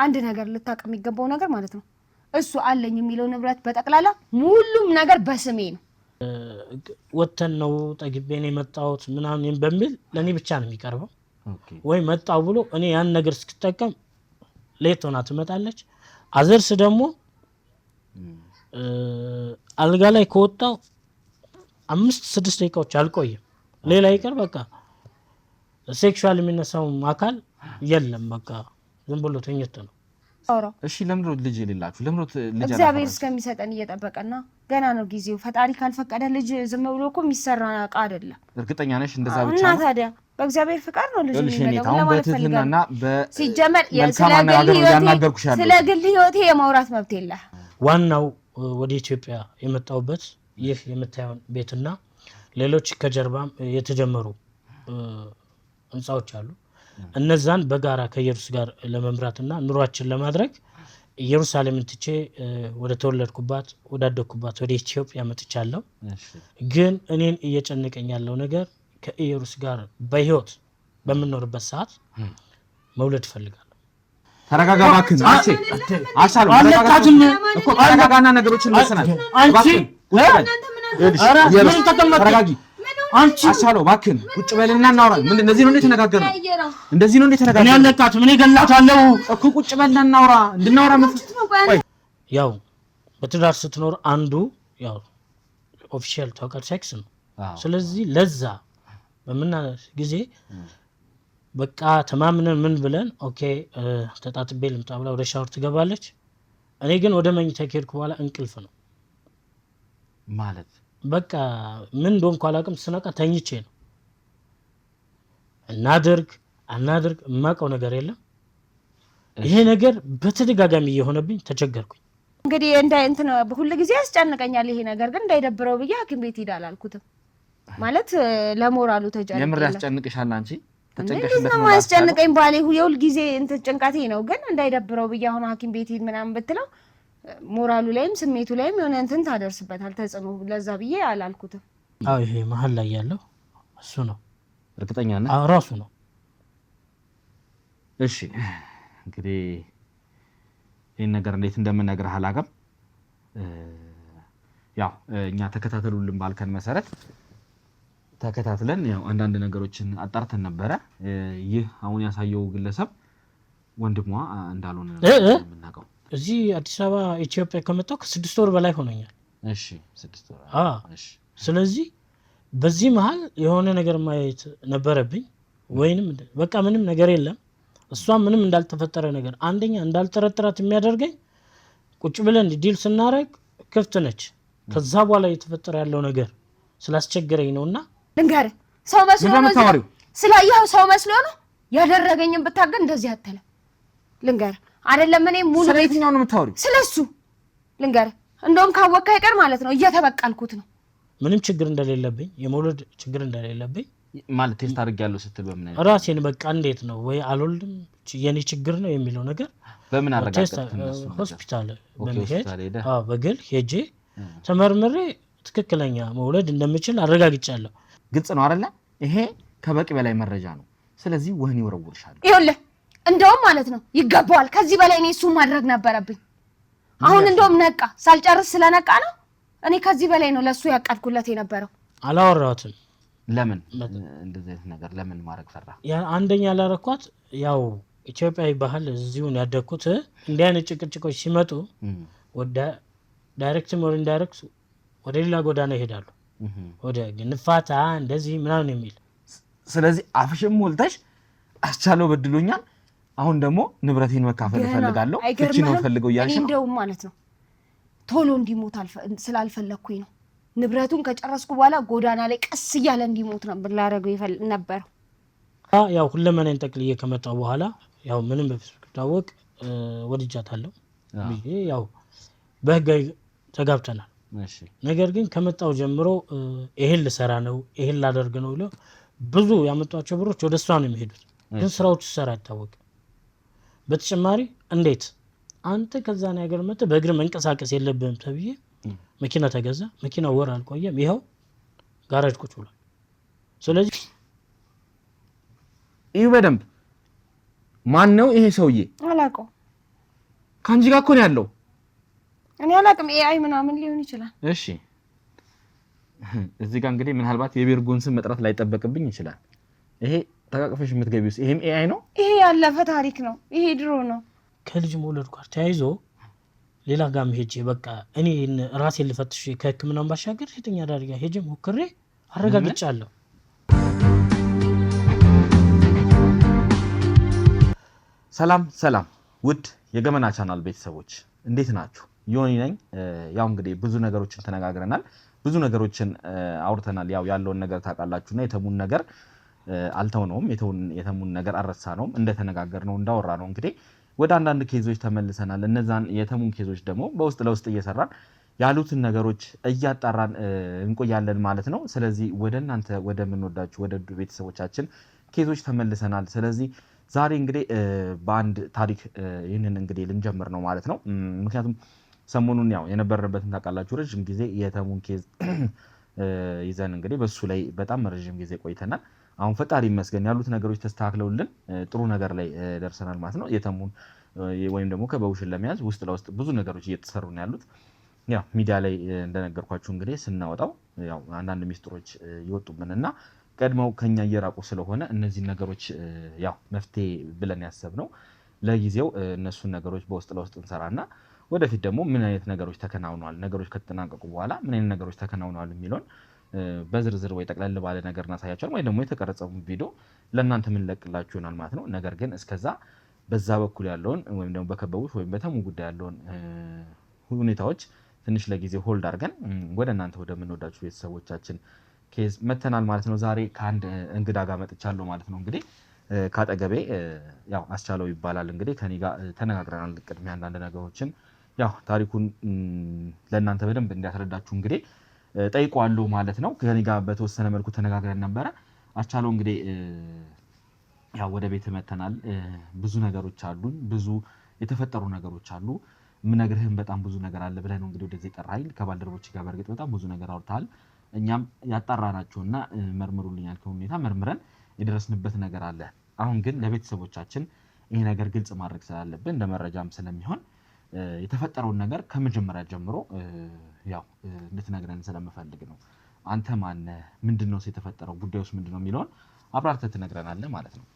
አንድ ነገር ልታውቅ የሚገባው ነገር ማለት ነው እሱ አለኝ የሚለው ንብረት በጠቅላላ ሙሉም ነገር በስሜ ነው። ወተን ነው ጠግቤን የመጣሁት ምናምን በሚል ለኔ ብቻ ነው የሚቀርበው። ወይ መጣው ብሎ እኔ ያን ነገር እስክጠቀም ሌት ሆና ትመጣለች። አዘርስ ደግሞ አልጋ ላይ ከወጣው 5-6 ደቂቃዎች አልቆይም። ሌላ ይቀር በቃ ሴክሹዋል የሚነሳው አካል የለም በቃ ዝም ብሎ ተኝቶ ነው። እሺ ለምንድነው ልጅ የሌላችሁ? ለምንድነው ልጅ አላፈራችሁ? እግዚአብሔር እስከሚሰጠን እየጠበቀና ገና ነው ጊዜው። ፈጣሪ ካልፈቀደ ልጅ ዝም ብሎ እኮ የሚሰራ ዕቃ አይደለም። እርግጠኛ ነሽ እንደዛ ብቻ እና ታዲያ በእግዚአብሔር ፍቃድ ነው ልጅ የሚመጣው ለማለት በትህትናና ሲጀመር ስለ ግል ህይወቴ የማውራት መብት የለህ። ዋናው ወደ ኢትዮጵያ የመጣውበት ይህ የምታየው ቤትና ሌሎች ከጀርባም የተጀመሩ ህንጻዎች አሉ። እነዛን በጋራ ከኢየሩስ ጋር ለመምራትና ኑሯችን ለማድረግ ኢየሩሳሌምን ትቼ ወደ ተወለድኩባት ወዳደኩባት ወደ ኢትዮጵያ መጥቻለሁ። ግን እኔን እየጨነቀኝ ያለው ነገር ከኢየሩስ ጋር በህይወት በመኖርበት ሰዓት መውለድ ፈልጋለሁ። ተረጋጋ እባክህ። አሻሉ ተረጋጋና ነገሮችን መስናል። ተረጋጊ አንቺ አሻለው እባክህ ቁጭ በልና እናውራ። ምን እንደዚህ ነው እንደተነጋገርነው? እንደዚህ ነው እንደተነጋገርነው? እኔ አለቃት ምን ይገላታለው እኮ ቁጭ በልና እናውራ። እንድናውራ ቆይ ያው በትዳር ስትኖር አንዱ ያው ኦፊሻል ተወቃል ሴክስ ነው። ስለዚህ ለዛ በመና ጊዜ በቃ ተማምነን ምን ብለን ኦኬ ተጣጥቤ ልምጣ ብላ ወደ ሻወር ትገባለች። እኔ ግን ወደ መኝታ ከሄድኩ በኋላ እንቅልፍ ነው ማለት በቃ ምን እንደሆንኩ አላውቅም። ስነቃ ተኝቼ ነው። አናድርግ የማውቀው ነገር የለም። ይሄ ነገር በተደጋጋሚ እየሆነብኝ ተቸገርኩኝ። እንግዲህ እንትን ሁሉ ጊዜ ያስጨንቀኛል ይሄ ነገር። ግን እንዳይደብረው ብዬ ሐኪም ቤት ሄዳል አልኩትም ማለት ለሞራሉ ተጨነቀኝ። የምር ያስጨንቅሻል አንቺ ተጨንቀሽለት ነው ያስጨንቀኝ ባሌ ሁሉ ጊዜ እንትን ጭንቀቴ ነው። ግን እንዳይደብረው ብዬ አሁን ሐኪም ቤት ሄድ ምናምን ብትለው ሞራሉ ላይም ስሜቱ ላይም የሆነ እንትን ታደርስበታል ተጽዕኖ። ለዛ ብዬ አላልኩትም። ይሄ መሀል ላይ ያለው እሱ ነው። እርግጠኛ ነህ? ራሱ ነው። እሺ እንግዲህ ይሄን ነገር እንዴት እንደምነግርህ አላውቅም። ያው እኛ ተከታተሉልን ባልከን መሰረት ተከታትለን ያው አንዳንድ ነገሮችን አጣርተን ነበረ። ይህ አሁን ያሳየው ግለሰብ ወንድሟ እንዳልሆነ ነው የምናውቀው። እዚህ አዲስ አበባ ኢትዮጵያ ከመጣሁ ከ6 ወር በላይ ሆነኛል። እሺ 6 ወር። እሺ ስለዚህ በዚህ መሃል የሆነ ነገር ማየት ነበረብኝ ወይንም በቃ ምንም ነገር የለም። እሷ ምንም እንዳልተፈጠረ ነገር አንደኛ እንዳልተረጠራት የሚያደርገኝ ቁጭ ብለን ዲል ስናረግ ክፍት ነች። ከዛ በኋላ የተፈጠረ ያለው ነገር ስላስቸገረኝ ነውና ልንገርህ ሰው መስሎ ነው ስላየው ሰው መስሎ ነው ያደረገኝን ብታገን እንደዚህ አተለ ልንገርህ አይደለም እኔ ሙሉ ስለየትኛው ነው የምታወሪው? ስለሱ ልንገርህ እንደውም ካወቀ አይቀር ማለት ነው እየተበቃልኩት ነው። ምንም ችግር እንደሌለብኝ የመውለድ ችግር እንደሌለብኝ ማለት ቴስት አድርጌያለሁ ስትል በምን አይነት ራሴን በቃ እንዴት ነው ወይ አልወልድም የኔ ችግር ነው የሚለው ነገር በምን አረጋግጠህ? ሆስፒታል በመሄድ በግል ሄጄ ተመርምሬ ትክክለኛ መውለድ እንደምችል አረጋግጫለሁ። ግልጽ ነው አይደለ? ይሄ ከበቂ በላይ መረጃ ነው። ስለዚህ ወህኒ ወረውርሻለሁ። ይኸውልህ እንደውም ማለት ነው ይገባዋል። ከዚህ በላይ እኔ እሱ ማድረግ ነበረብኝ። አሁን እንደውም ነቃ ሳልጨርስ ስለነቃ ነው እኔ ከዚህ በላይ ነው ለሱ ያቀድኩለት የነበረው። አላወራሁትም። ለምን እንደዚህ ነገር ለምን ማድረግ ፈራ? ያ አንደኛ ያላረኳት ያው ኢትዮጵያዊ ባህል እዚሁን ያደኩት እንዲህ አይነት ጭቅጭቆች ሲመጡ ወደ ዳይሬክት ሞር ኢንዳይሬክት ወደ ሌላ ጎዳና ይሄዳሉ። ወደ ግንፋታ እንደዚህ ምናምን የሚል ስለዚህ አፍሽም ሞልተሽ አስቻለው በድሎኛል፣ አሁን ደግሞ ንብረቴን መካፈል እፈልጋለሁ እቺ ነው ፈልገው ያልሽ ነው። እንደውም ማለት ነው ቶሎ እንዲሞት ስላልፈለኩኝ ነው ንብረቱን ከጨረስኩ በኋላ ጎዳና ላይ ቀስ እያለ እንዲሞት ነበር ላደርገው ነበር። ያው ሁለመናን ጠቅልዬ ከመጣሁ በኋላ ያው ምንም በፍቅታወቅ ወድጃታለሁ። ያው በህጋዊ ተጋብተናል። እሺ ነገር ግን ከመጣው ጀምሮ ይሄን ልሰራ ነው ይሄን ላደርግ ነው ብሎ ብዙ ያመጣቸው ብሮች ወደ እሷ ነው የሚሄዱት። ግን ስራዎቹ ሰራ አይታወቅም። በተጨማሪ እንዴት አንተ ከዛ ነገር መጥተህ በእግር መንቀሳቀስ የለብህም ተብዬ መኪና ተገዛ። መኪና ወር አልቆየም ይሄው ጋራጅ ቁጭ ብሏል። ስለዚህ ይሄ በደንብ ማን ነው ይሄ ሰውዬ? አላውቀው። ካንቺ ጋር እኮ ነው ያለው። እኔ አላቅም ኤአይ ምናምን ሊሆን ይችላል። እሺ እዚህ ጋር እንግዲህ ምናልባት የቤርጎን ስም መጥራት ላይ ጠበቅብኝ ይችላል። ይሄ ተቃቅፈሽ የምትገቢውስ ይሄም ኤአይ ነው? ይሄ ያለፈ ታሪክ ነው። ይሄ ድሮ ነው። ከልጅ መውለድ ጋር ተያይዞ ሌላ ጋር ሄጄ በቃ እኔ ራሴን ልፈትሽ ከህክምናው ባሻገር ሴተኛ አዳሪ ጋር ሄጄ ሞክሬ አረጋግጫለሁ። ሰላም ውድ የገመና ቻናል ቤተሰቦች እንዴት ናችሁ? ዮኒ ነኝ። ያው እንግዲህ ብዙ ነገሮችን ተነጋግረናል፣ ብዙ ነገሮችን አውርተናል። ያው ያለውን ነገር ታውቃላችሁና የተሙን ነገር አልተውነውም፣ የተሙን ነገር አልረሳነውም። እንደተነጋገርነው እንዳወራነው እንግዲህ ወደ አንዳንድ ኬዞች ተመልሰናል። እነዛን የተሙን ኬዞች ደግሞ በውስጥ ለውስጥ እየሰራን ያሉትን ነገሮች እያጣራን እንቆያለን ማለት ነው። ስለዚህ ወደ እናንተ ወደምንወዳችሁ ወደ ቤተሰቦቻችን ኬዞች ተመልሰናል። ስለዚህ ዛሬ እንግዲህ በአንድ ታሪክ ይህንን እንግዲህ ልንጀምር ነው ማለት ነው። ምክንያቱም ሰሞኑን ያው የነበረበትን ታውቃላችሁ፣ ረጅም ጊዜ የተሙን ኬዝ ይዘን እንግዲህ በሱ ላይ በጣም ረጅም ጊዜ ቆይተናል። አሁን ፈጣሪ ይመስገን ያሉት ነገሮች ተስተካክለውልን ጥሩ ነገር ላይ ደርሰናል ማለት ነው። የተሙን ወይም ደግሞ ከበውሽን ለመያዝ ውስጥ ለውስጥ ብዙ ነገሮች እየተሰሩ ነው ያሉት። ያው ሚዲያ ላይ እንደነገርኳችሁ እንግዲህ ስናወጣው ያው አንዳንድ ሚስጥሮች ይወጡብንና ቀድመው ከኛ እየራቁ ስለሆነ እነዚህ ነገሮች ያው መፍትሄ ብለን ያሰብነው ለጊዜው እነሱን ነገሮች በውስጥ ለውስጥ እንሰራና ወደፊት ደግሞ ምን አይነት ነገሮች ተከናውነዋል፣ ነገሮች ከተጠናቀቁ በኋላ ምን አይነት ነገሮች ተከናውነዋል የሚለውን በዝርዝር ወይ ጠቅለል ባለ ነገር እናሳያችኋል፣ ወይ ደግሞ የተቀረጸው ቪዲዮ ለእናንተ ምን ለቅላችሁ ይሆናል ማለት ነው። ነገር ግን እስከዛ በዛ በኩል ያለውን ወይም ደግሞ በከበቡት ወይም በተሙ ጉዳይ ያለውን ሁኔታዎች ትንሽ ለጊዜ ሆልድ አድርገን ወደ እናንተ ወደምንወዳችሁ ቤተሰቦቻችን ኬዝ መተናል ማለት ነው። ዛሬ ከአንድ እንግዳ ጋር መጥቻለሁ ማለት ነው። እንግዲህ ካጠገቤ ያው አስቻለው ይባላል። እንግዲህ ከኔ ጋር ተነጋግረናል። ቅድሚያ አንዳንድ ነገሮችን ያው ታሪኩን ለእናንተ በደንብ እንዲያስረዳችሁ እንግዲህ ጠይቋለሁ ማለት ነው። ከኔ ጋር በተወሰነ መልኩ ተነጋግረን ነበረ። አስቻለው እንግዲህ ያው ወደ ቤት መተናል። ብዙ ነገሮች አሉ፣ ብዙ የተፈጠሩ ነገሮች አሉ። ምነግርህም በጣም ብዙ ነገር አለ ብለህ ነው እንግዲህ ወደዚህ ጠራኸኝ። ከባልደረቦች ጋር በርግጥ በጣም ብዙ ነገር አውርተሃል። እኛም ያጣራናቸውና መርምሩልኝ ያልከውን ሁኔታ መርምረን የደረስንበት ነገር አለ። አሁን ግን ለቤተሰቦቻችን ይሄ ነገር ግልጽ ማድረግ ስላለብን እንደ መረጃም ስለሚሆን የተፈጠረውን ነገር ከመጀመሪያ ጀምሮ ያው እንድትነግረን ስለምፈልግ ነው። አንተ ማነህ? ምንድነው የተፈጠረው? ጉዳዩስ ምንድነው የሚለውን አብራርተህ ትነግረናለህ ማለት ነው።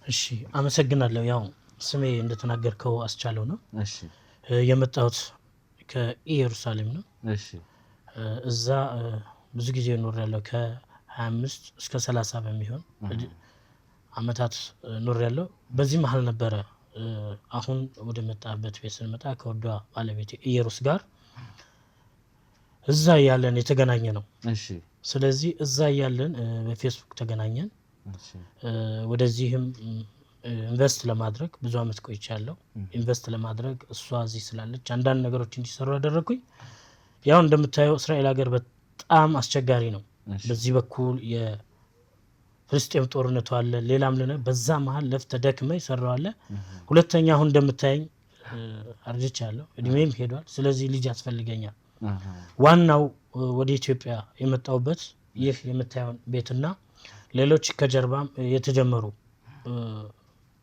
እሺ፣ አመሰግናለሁ። ያው ስሜ እንደተናገርከው አስቻለው ነው። እሺ፣ የመጣሁት ከኢየሩሳሌም ነው። እሺ፣ እዛ ብዙ ጊዜ ኖሬያለሁ። ከ25 እስከ 30 በሚሆን አመታት ኖሬያለሁ። በዚህ መሀል ነበረ አሁን ወደ መጣበት ቤት ስንመጣ ከወዷ ባለቤቴ ኢየሩስ ጋር እዛ ያለን የተገናኘ ነው። እሺ፣ ስለዚህ እዛ ያለን በፌስቡክ ተገናኘን። እሺ፣ ወደዚህም ኢንቨስት ለማድረግ ብዙ አመት ቆይቻለሁ። ኢንቨስት ለማድረግ እሷ እዚህ ስላለች አንዳንድ ነገሮች እንዲሰሩ አደረኩኝ። ያው እንደምታየው እስራኤል ሀገር በጣም አስቸጋሪ ነው። በዚህ በኩል የፍልስጤም ጦርነቱ አለ፣ ሌላም ለነ በዛ መሀል ለፍተህ ደክመህ ይሰራዋል። ሁለተኛ አሁን እንደምታየኝ አርጅቻለሁ፣ እድሜም ሄዷል። ስለዚህ ልጅ ያስፈልገኛል። ዋናው ወደ ኢትዮጵያ የመጣሁበት ይህ የምታየውን ቤትና ሌሎች ከጀርባም የተጀመሩ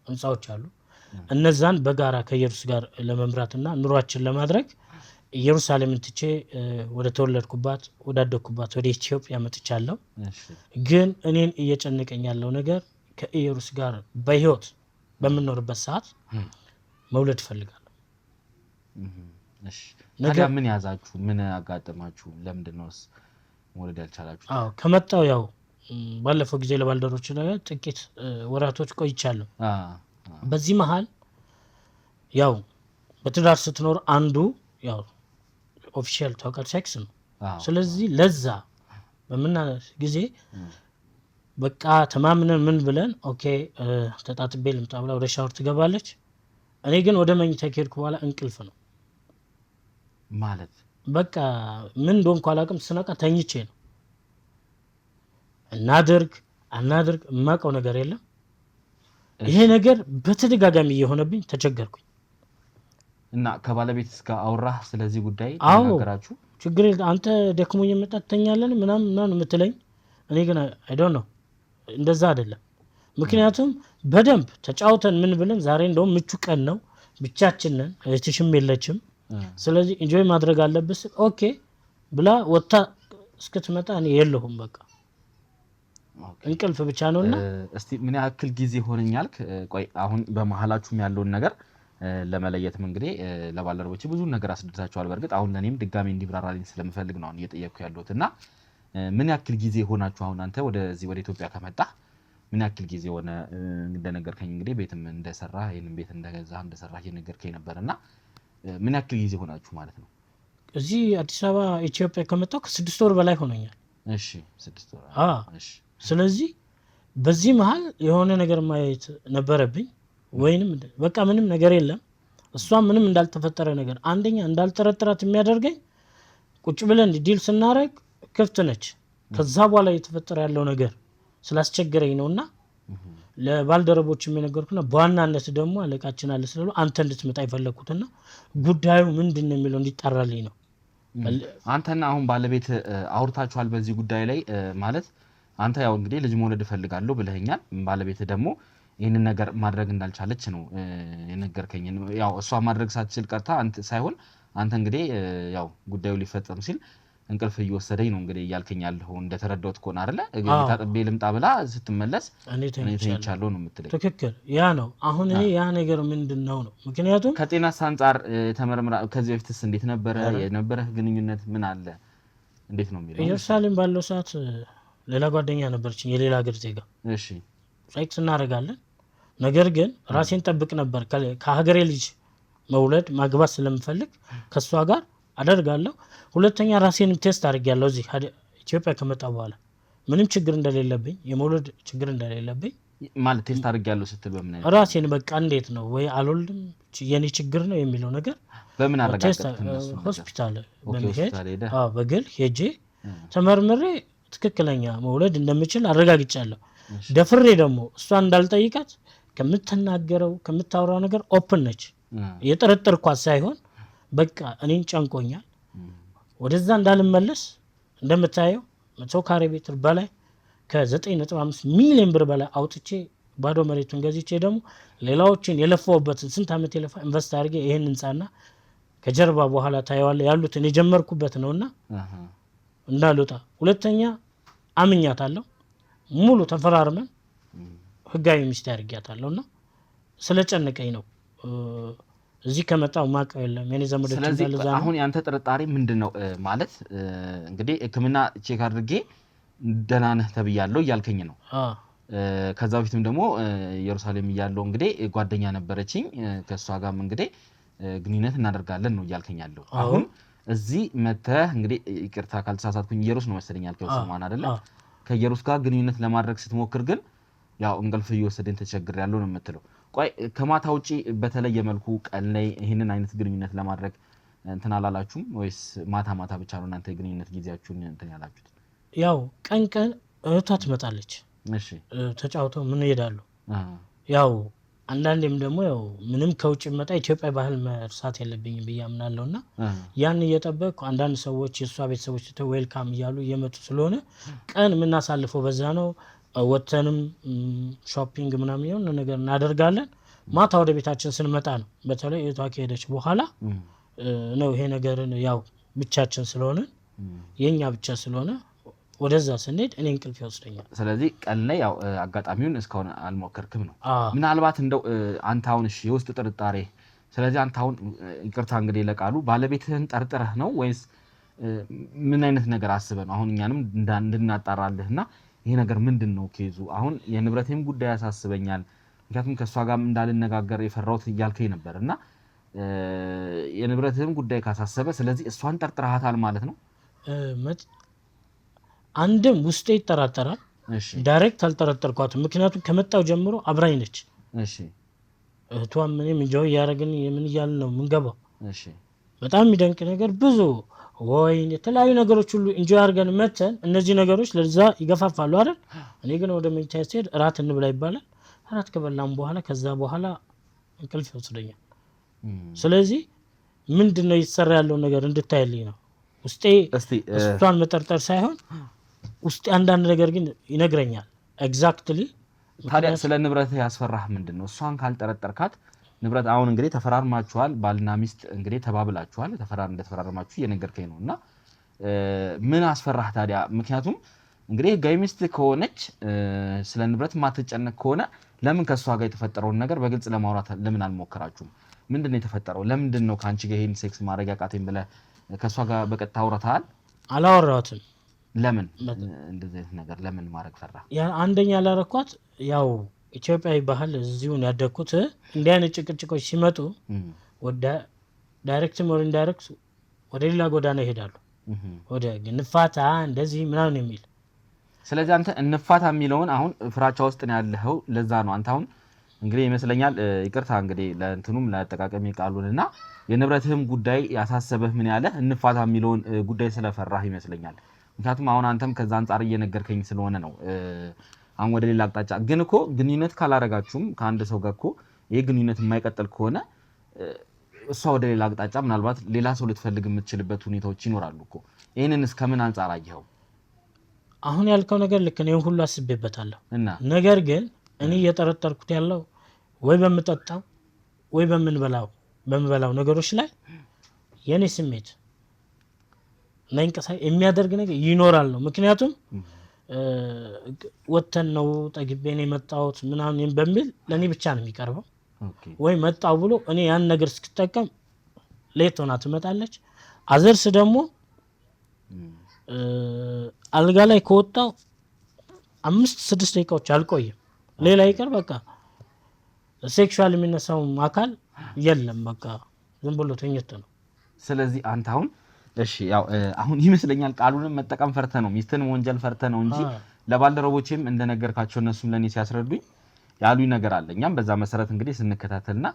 ህንፃዎች አሉ። እነዛን በጋራ ከኢየሩስ ጋር ለመምራትና ኑሯችን ለማድረግ ኢየሩሳሌምን ትቼ ወደ ተወለድኩባት ወዳደግኩባት ወደ ኢትዮጵያ መጥቻለሁ። ግን እኔን እየጨነቀኝ ያለው ነገር ከኢየሩስ ጋር በህይወት በምንኖርበት ሰዓት መውለድ እፈልጋለሁ። ታዲያ ምን ያዛችሁ? ምን አጋጠማችሁ? ለምንድነውስ መውለድ ያልቻላችሁ? አዎ ከመጣው ያው ባለፈው ጊዜ ለባልደሮች ላይ ጥቂት ወራቶች ቆይቻለሁ። በዚህ መሃል ያው በትዳር ስትኖር አንዱ ያው ኦፊሻል ታውቃለህ ሴክስ ነው። ስለዚህ ለዛ በመና ጊዜ በቃ ተማምነን ምን ብለን ኦኬ ተጣጥቤ ልምጣ ብላ ወደ ሻወር ትገባለች። እኔ ግን ወደ መኝታ ከሄድኩ በኋላ እንቅልፍ ነው ማለት በቃ ምን እንደሆንኩ አላውቅም። ስነቃ ተኝቼ ነው። እናድርግ አናድርግ የማውቀው ነገር የለም። ይሄ ነገር በተደጋጋሚ እየሆነብኝ ተቸገርኩኝ። እና ከባለቤት እስከ አውራህ ስለዚህ ጉዳይ ተነጋገራችሁ? ችግር አንተ ደክሞኝ መጣተኛለን ምናምን የምትለኝ እኔ ግን አይ ዶንት ኖ እንደዛ አይደለም። ምክንያቱም በደንብ ተጫውተን ምን ብለን ዛሬ እንደውም ምቹ ቀን ነው ብቻችንን እህትሽም የለችም ስለዚህ ኢንጆይ ማድረግ አለብስ ኦኬ ብላ ወጣ እስከትመጣ እኔ የለሁም በቃ እንቅልፍ ብቻ ነውና እስቲ ምን ያክል ጊዜ ሆነኛልክ ቆይ አሁን በመሐላችሁም ያለውን ነገር ለመለየትም እንግዲህ ለባለርቦች ብዙ ነገር አስደርታቸዋል በርግጥ አሁን ለኔም ድጋሚ እንዲብራራልኝ ስለምፈልግ ነው እየጠየቅኩ ያለሁትና ምን ያክል ጊዜ ሆናችሁ አሁን አንተ ወደዚህ ወደ ኢትዮጵያ ከመጣ ምን ያክል ጊዜ ሆነ እንደነገርከኝ እንግዲህ ቤትም እንደሰራ ይሄንን ቤት እንደሰራ እየነገርከኝ ነበርና ምን ያክል ጊዜ ሆናችሁ ማለት ነው እዚህ አዲስ አበባ ኢትዮጵያ ከመጣሁ ከ6 ወር በላይ ሆነኛል እሺ 6 ወር እሺ ስለዚህ በዚህ መሃል የሆነ ነገር ማየት ነበረብኝ ወይንም በቃ ምንም ነገር የለም እሷ ምንም እንዳልተፈጠረ ነገር አንደኛ እንዳልተረጥራት የሚያደርገኝ ቁጭ ብለን ዲል ስናረግ ክፍት ነች ከዛ በኋላ የተፈጠረ ያለው ነገር ስላስቸገረኝ ነውና ለባልደረቦች የሚነገርኩና በዋናነት ደግሞ አለቃችን አለ ስለሉ አንተ እንድትመጣ ይፈልኩትና ጉዳዩ ምንድነው የሚለው እንዲጣራልኝ ነው አንተና አሁን ባለቤት አውርታችኋል በዚህ ጉዳይ ላይ ማለት አንተ ያው እንግዲህ ልጅ መውለድ ፈልጋለሁ ብለኸኛል ባለቤት ደግሞ ይሄንን ነገር ማድረግ እንዳልቻለች ነው የነገርከኝ ያው እሷ ማድረግ ሳትችል ቀርታ አንተ ሳይሆን አንተ እንግዲህ ያው ጉዳዩ ሊፈጸም ሲል እንቅልፍ እየወሰደኝ ነው እንግዲህ ያልከኛለሁ እንደተረዳሁት ኮን አይደለ ታጥቤ ልምጣ ብላ ስትመለስ እኔ ተኝቻለሁ ነው የምትለኝ ትክክል ያ ነው አሁን እኔ ያ ነገር ምንድነው ነው ምክንያቱም ከጤናስ አንፃር ተመርምራ ከዚህ በፊትስ እንዴት ነበረ የነበረ ግንኙነት ምን አለ እንዴት ነው የሚለው ኢየሩሳሌም ባለው ሰዓት ሌላ ጓደኛ ነበርች የሌላ ሀገር ዜጋ እሺ ሳይክስ እናረጋለን ነገር ግን ራሴን ጠብቅ ነበር ከሀገሬ ልጅ መውለድ ማግባት ስለምፈልግ ከሷ ጋር አደርጋለሁ ሁለተኛ ራሴን ቴስት አድርጌያለሁ እዚህ ኢትዮጵያ ከመጣ በኋላ ምንም ችግር እንደሌለብኝ የመውለድ ችግር እንደሌለብኝ ማለት ቴስት አድርጌያለሁ ስትል በምን አይነት ራሴን በቃ እንዴት ነው ወይ አልወልድም የኔ ችግር ነው የሚለው ነገር በምን አረጋግጠህ ሆስፒታል በመሄድ በግል ሄጄ ተመርምሬ ትክክለኛ መውለድ እንደምችል አረጋግጫለሁ ደፍሬ ደግሞ እሷ እንዳልጠይቃት ከምትናገረው ከምታወራው ነገር ኦፕን ነች የጠረጠርኳት ሳይሆን በቃ እኔን ጨንቆኛል ወደዛ እንዳልመለስ እንደምታየው 100 ካሬ ሜትር በላይ ከ9.5 ሚሊዮን ብር በላይ አውጥቼ ባዶ መሬቱን ገዝቼ ደግሞ ሌላዎችን የለፋውበትን ስንት አመት የለፋ ኢንቨስት አድርጌ ይሄን ህንጻና ከጀርባ በኋላ ታየዋለህ ያሉትን የጀመርኩበት ነውና እንዳልወጣ ሁለተኛ አምኛታለሁ ሙሉ ተፈራርመን ህጋዊ ሚስት ያርጋታለሁና ስለጨነቀኝ ነው እዚህ ከመጣው ማቀው የለም የኔ ዘመዶች እንዳለ ዛሬ አሁን ያንተ ጥርጣሬ ምንድነው ማለት እንግዲህ ህክምና ቼክ አድርጌ ደህና ነህ ተብያለሁ እያልከኝ ነው ከዛ በፊትም ደግሞ ኢየሩሳሌም እያለሁ እንግዲህ ጓደኛ ነበረችኝ ከሷ ጋርም እንግዲህ ግንኙነት እናደርጋለን ነው እያልከኛለሁ አሁን እዚህ መተህ እንግዲህ ይቅርታ ካልተሳሳትኩኝ ኢየሩስ ነው መሰለኝ ያልከው ሰማን አይደለ ከኢየሩስ ጋር ግንኙነት ለማድረግ ስትሞክር ግን ያው እንቅልፍ እየወሰደኝ ተቸግሬያለሁ ነው የምትለው ቆይ ከማታ ውጪ በተለየ መልኩ ቀን ላይ ይሄንን አይነት ግንኙነት ለማድረግ እንትን አላላችሁም ወይስ ማታ ብቻ ነው እናንተ ግንኙነት ጊዜያችሁን እንትን ያላችሁት ያው ቀን እህቷ ትመጣለች እሺ ተጫውተው ምን ይሄዳሉ ያው አንዳንዴም ደግሞ ያው ምንም ከውጭ መጣ ኢትዮጵያ ባህል መርሳት የለብኝም በያምናለውና ያን እየተጠበቁ አንዳንድ ሰዎች የሷ ቤተሰቦች ዌልካም ይያሉ እየመጡ ስለሆነ ቀን ምናሳልፈው በዛ ነው ወተንም ሾፒንግ ምናምን የሆነ ነገር እናደርጋለን ማታ ወደ ቤታችን ስንመጣ ነው በተለይ እህቷ ከሄደች በኋላ ነው ይሄ ነገር ያው ብቻችን ስለሆነ የኛ ብቻ ስለሆነ ወደዛ ስንሄድ እኔ እንቅልፍ ይወስደኛል ስለዚህ ቀን ላይ ያው አጋጣሚውን እስካሁን አልሞከርክም ነው ምናልባት እንደው አንተ አሁን እሺ የውስጥ ጥርጣሬ ስለዚህ አንተ አሁን ይቅርታ እንግዲህ ለቃሉ ባለቤትህን ጠርጥረህ ነው ወይስ ምን አይነት ነገር አስበህ ነው አሁን እኛንም እንድናጣራልህና ይሄ ነገር ምንድነው ኬዙ አሁን የንብረቴም ጉዳይ ያሳስበኛል ምክንያቱም ከሷ ጋርም እንዳልነጋገር የፈራሁት እያልከኝ ነበርና የንብረቴም ጉዳይ ካሳሰበ ስለዚህ እሷን ጠርጥረሃታል ማለት ነው አንድም ውስጤ ይጠራጠራል እሺ ዳይሬክት አልጠረጠርኳትም ምክንያቱም ከመጣው ጀምሮ አብራኝ ነች እሺ እህቷም ምንም እንጆይ ያረጋግን የምን ይያል ነው ምንገባው እሺ በጣም የሚደንቅ ነገር ብዙ ወይን የተለያዩ ነገሮች ሁሉ እንጆይ አርገን መተን እነዚህ ነገሮች ለዛ ይገፋፋሉ አይደል እኔ ግን ወደ መኝታ ስሄድ እራት እንብላ ይባላል እራት ከበላን በኋላ ከዛ በኋላ እንቅልፍ ይወስደኛል ስለዚህ ምንድነው ይሰራ ያለው ነገር እንድታይልኝ ነው ውስጤ እሷን መጠርጠር ሳይሆን ውስጤ አንዳንድ ነገር ግን ይነግረኛል ኤግዛክትሊ ታዲያ ስለ ንብረት ያስፈራህ ምንድነው እሷን ካልጠረጠርካት ንብረት አሁን እንግዲህ ተፈራርማችኋል ባልና ሚስት እንግዲህ ተባብላችኋል እንደተፈራረማችሁ እየነገርከኝ ነውና ምን አስፈራህ ታዲያ ምክንያቱም እንግዲህ ህጋዊ ሚስት ከሆነች ስለ ንብረት ማትጨነቅ ከሆነ ለምን ከሷ ጋር የተፈጠረውን ነገር በግልጽ ለማውራት ለምን አልሞከራችሁም ምንድነው የተፈጠረው ለምንድነው ካንቺ ጋር ይሄን ሴክስ ማድረግ ያቃተኝ ብለ ከሷ ጋር በቀጥታ አውራታል አላወራሁትም ለምን እንደዚህ ነገር ለምን ማድረግ ፈራ ያ አንደኛ ያላረኳት ያው ኢትዮጵያዊ ባህል እዚሁን ያደኩት እንዲህ አይነት ጭቅጭቆች ሲመጡ ወደ ዳይሬክት ሞር ኢንዳይሬክት ወደ ሌላ ጎዳና ይሄዳሉ ወደ ግንፋታ እንደዚህ ምናምን የሚል ስለዚህ አንተ እንፋታ የሚለውን አሁን ፍራቻ ውስጥ ነው ያለኸው ለዛ ነው አንተ አሁን እንግዲህ ይመስለኛል ይቅርታ እንግዲህ ለእንትኑም ለተጠቃቀሚ ቃሉንና የንብረትህም ጉዳይ ያሳሰበህ ምን ያለ እንፋታ የሚለውን ጉዳይ ስለፈራህ ይመስለኛል ምክንያቱም አሁን አንተም ከዛ አንፃር እየነገርከኝ ስለሆነ ነው አሁን ወደ ሌላ አቅጣጫ ግን እኮ ግንኙነት ካላረጋችሁም ከአንድ ሰው ጋር እኮ ይሄ ግንኙነት የማይቀጥል ከሆነ እሷ ወደ ሌላ አቅጣጫ ምናልባት ሌላ ሰው ልትፈልግ የምትችልበት ሁኔታዎች ይኖራሉ እኮ ይሄንን እስከምን አንፃር አየኸው አሁን ያልከው ነገር ልክ ነው ሁሉ አስቤበታለሁ ነገር ግን እኔ እየተጠረጠርኩት ያለው ወይ በመጠጣው ወይ በመበላው ነገሮች ላይ የኔ ስሜት ለእንቅስቃሴ የሚያደርግ ነገር ይኖራል ነው ምክንያቱም ወተን ነው ጠግቤኔ መጣውት ምናምን በሚል ለኔ ብቻ ነው የሚቀርበው ወይ መጣው ብሎ እኔ ያን ነገር እስክጠቀም ሌቶና ትመጣለች አዘርስ ደግሞ አልጋ ላይ ከወጣው 5-6 ደቂቃዎች አልቆይም ሌላ ይቀር በቃ ሴክሹዋል የሚነሳው አካል የለም በቃ ዝም ብሎ ተኝቶ ነው ስለዚህ አንተ አሁን እሺ ያው አሁን ይመስለኛል ቃሉንም መጠቀም ፈርተ ነው ሚስትን ወንጀል ፈርተ ነው እንጂ ለባልደረቦቼም እንደነገርካቸው እነሱም ለኔ ሲያስረዱኝ ያሉኝ ነገር አለኛም በዛ መሰረት እንግዲህ ስንከታተልና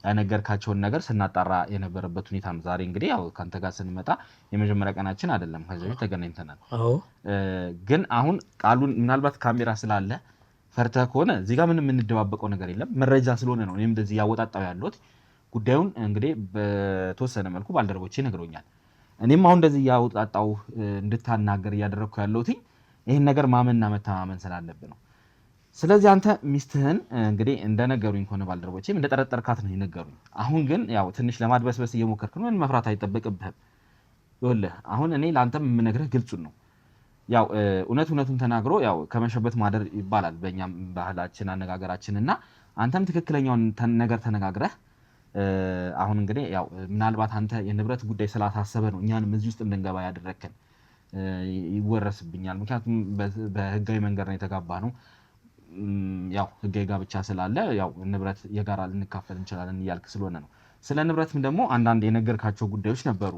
ያነገርካቸውን ነገር ስናጣራ የነበረበት ሁኔታ ነው ዛሬ እንግዲህ ያው ካንተ ጋር ስንመጣ የመጀመሪያ ቀናችን አይደለም ከዚህ ተገናኝተናል ግን አሁን ቃሉን ምናልባት ካሜራ ስላለ ፈርተ ከሆነ እዚህ ጋር ምንም እንደባበቀው ነገር የለም መረጃ ስለሆነ ነው እኔም እንደዚህ ያወጣጣው ያሉት ጉዳዩን እንግዲህ በተወሰነ መልኩ ባልደረቦቼ ነግሮኛል እኔም አሁን እንደዚህ ያወጣጣው እንድታናገር ያደረኩ ያለውት ይሄን ነገር ማመንና መተማመን ስላለበት ነው ስለዚህ አንተ ሚስትህን እንግዲህ እንደነገሩኝ ሆነ ባልደረቦቼም እንደጠረጠርካት ነው ይነገሩኝ አሁን ግን ያው ትንሽ ለማድበስበስ እየሞከርክ ነው ምን መፍራት አይጠበቅብህም ይኸውልህ አሁን እኔ ላንተም የምነግርህ ግልጹን ነው ያው እውነቱን ተናግሮ ያው ከመሸበት ማደር ይባላል በእኛም ባህላችን አነጋገራችንና አንተም ትክክለኛውን ነገር ተነጋግረህ አሁን እንግዲህ ያው ምናልባት አንተ የንብረት ጉዳይ ስላሳሰበ ነው እኛንም እዚህ ውስጥ እንድንገባ ያደረከን ይወረስብኛል ምክንያቱም በህጋዊ መንገድ ነው የተጋባ ነው ያው ህጋዊ ጋብቻ ስላለ ያው ንብረት የጋራ ልንካፈል እንችላለን ይያልክ ስለሆነ ነው ስለ ንብረትም ደግሞ አንዳንድ የነገርካቸው ጉዳዮች ነበሩ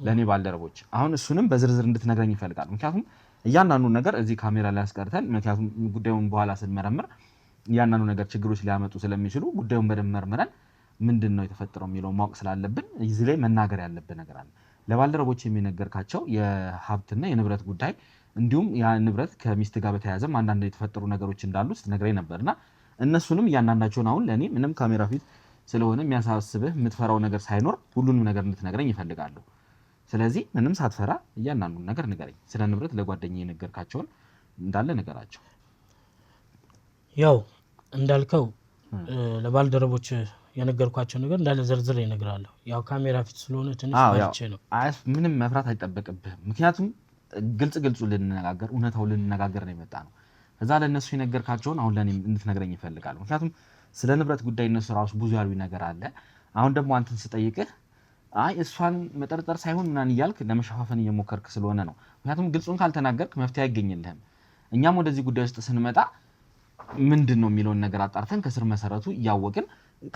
ለኔ ባልደረቦች አሁን እሱንም በዝርዝር እንድትነግረኝ ይፈልጋል ምክንያቱም እያንዳንዱ ነገር እዚህ ካሜራ ላይ አስቀርተን ምክንያቱም ጉዳዩን በኋላ ስንመረምር እያንዳንዱ ነገር ችግሮች ሊያመጡ ስለሚችሉ ጉዳዩን በደንብ መርምረን ምንድነው የተፈጠረው የሚለው ማወቅ ስላለብን እዚህ ላይ መናገር ያለብን ነገር አለ ለባልደረቦች የሚነገርካቸው የሀብትና የንብረት ጉዳይ እንዲሁም ያ ንብረት ከሚስት ጋር በተያያዘም አንዳንድ የተፈጠሩ ነገሮች እንዳሉ ስትነግረኝ ነበርና እነሱንም እያንዳንዳቸውን አሁን ለኔ ምንም ካሜራ ፊት ስለሆነ የሚያሳስብህ የምትፈራው ነገር ሳይኖር ሁሉንም ነገር እንድትነግረኝ ይፈልጋለሁ ስለዚህ ምንም ሳትፈራ እያንዳንዱን ነገር ንገረኝ ስለ ንብረት ለጓደኛዬ የነገርካቸውን እንዳለ ነገራቸው ያው እንዳልከው ለባልደረቦች የነገርኳቸው ነገር እንዳለ ዝርዝር ይነግራለሁ ያው ካሜራ ፊት ስለሆነ ትንሽ ማርቼ ነው ምንም መፍራት አይጠበቅብህም ምክንያቱም ግልጽ ልንነጋገር እውነታው ልንነጋገር ነው የመጣ ነው ከዛ ለነሱ የነገርካቸውን አሁን ለኔ እንድትነግረኝ ይፈልጋል ምክንያቱም ስለ ንብረት ጉዳይ እነሱ ራሱ ብዙ ያሉኝ ነገር አለ አሁን ደግሞ አንተን ስጠይቅህ አይ እሷን መጠርጠር ሳይሆን ምናን ይያልክ ለመሸፋፈን እየሞከርክ ስለሆነ ነው ምክንያቱም ግልጹን ካልተናገርክ መፍትሄ አይገኝልህም እኛም ወደዚህ ጉዳይ ውስጥ ስንመጣ ምንድነው የሚለውን ነገር አጣርተን ከስር መሰረቱ ያወቅን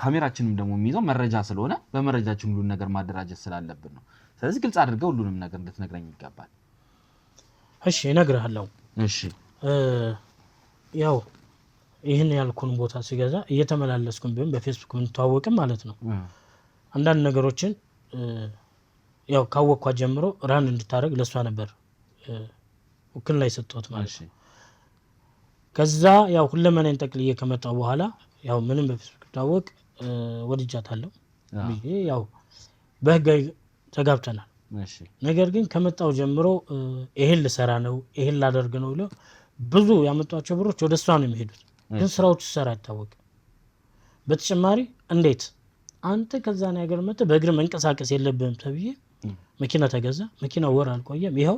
ካሜራችንም ደግሞ የሚይዘው መረጃ ስለሆነ በመረጃችን ሁሉ ነገር ማደራጀት ስላለብን ነው ስለዚህ ግልጽ አድርገው ሁሉንም ነገር እንድትነግረኝ ይገባል እሺ እነግርሃለሁ እሺ ያው ይሄን ያልኩን ቦታ ሲገዛ እየተመላለስኩኝ ቢሆን በፌስቡክ ምን ተዋወቅም ማለት ነው አንዳንድ ነገሮችን ያው ካወቅኳ ጀምሮ ራን እንድታረግ ለሷ ነበር ወክል ላይ ሰጥቷት ማለት ነው ከዛ ያው ሁለመናን ጠቅልዬ ከመጣው በኋላ ያው ምንም በፌስቡክ ተዋወቅ ወድጃታለሁ ያው በህጋዊ ተጋብተናል እሺ ነገር ግን ከመጣው ጀምሮ ይሄን ልሰራ ነው ይሄን ላደርግ ነው ብሎ ብዙ ያመጣቸው ብሮች ወደ እሷ ነው የሚሄዱት ግን ስራዎቹ ሰራ አይታወቅም በተጨማሪ እንዴት አንተ ከዛ ነገር መጥተህ በእግር መንቀሳቀስ የለብህም ተብዬ መኪና ተገዛ። መኪናው ወር አልቆየም ይኸው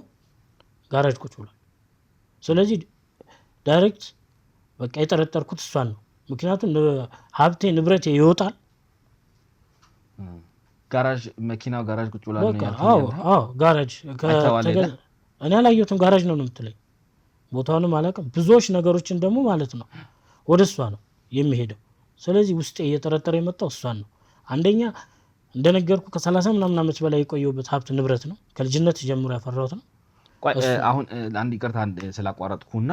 ጋራጅ ቁጭ ብሏል። ስለዚህ ዳይሬክት በቃ የጠረጠርኩት እሷን ነው። ምክንያቱም ሀብቴ ንብረቴ ይወጣል። ጋራጅ መኪናው ጋራጅ ቁጭ ብሏል ነው ያልከኝ? አዎ ጋራጅ እኔ አላየሁትም። ጋራጅ ነው የምትለኝ። ቦታውንም አላውቅም። ብዙዎች ነገሮችን ደግሞ ማለት ነው ወደ እሷ ነው የሚሄደው። ስለዚህ ውስጤ እየጠረጠረ የመጣው እሷን ነው። አንደኛ እንደነገርኩ ከ30 ምናምን ዓመት በላይ የቆየሁበት ሀብት ንብረት ነው። ከልጅነት ጀምሮ ያፈራሁት ነው። አሁን አንድ ይቅርታ ስላቋረጥኩና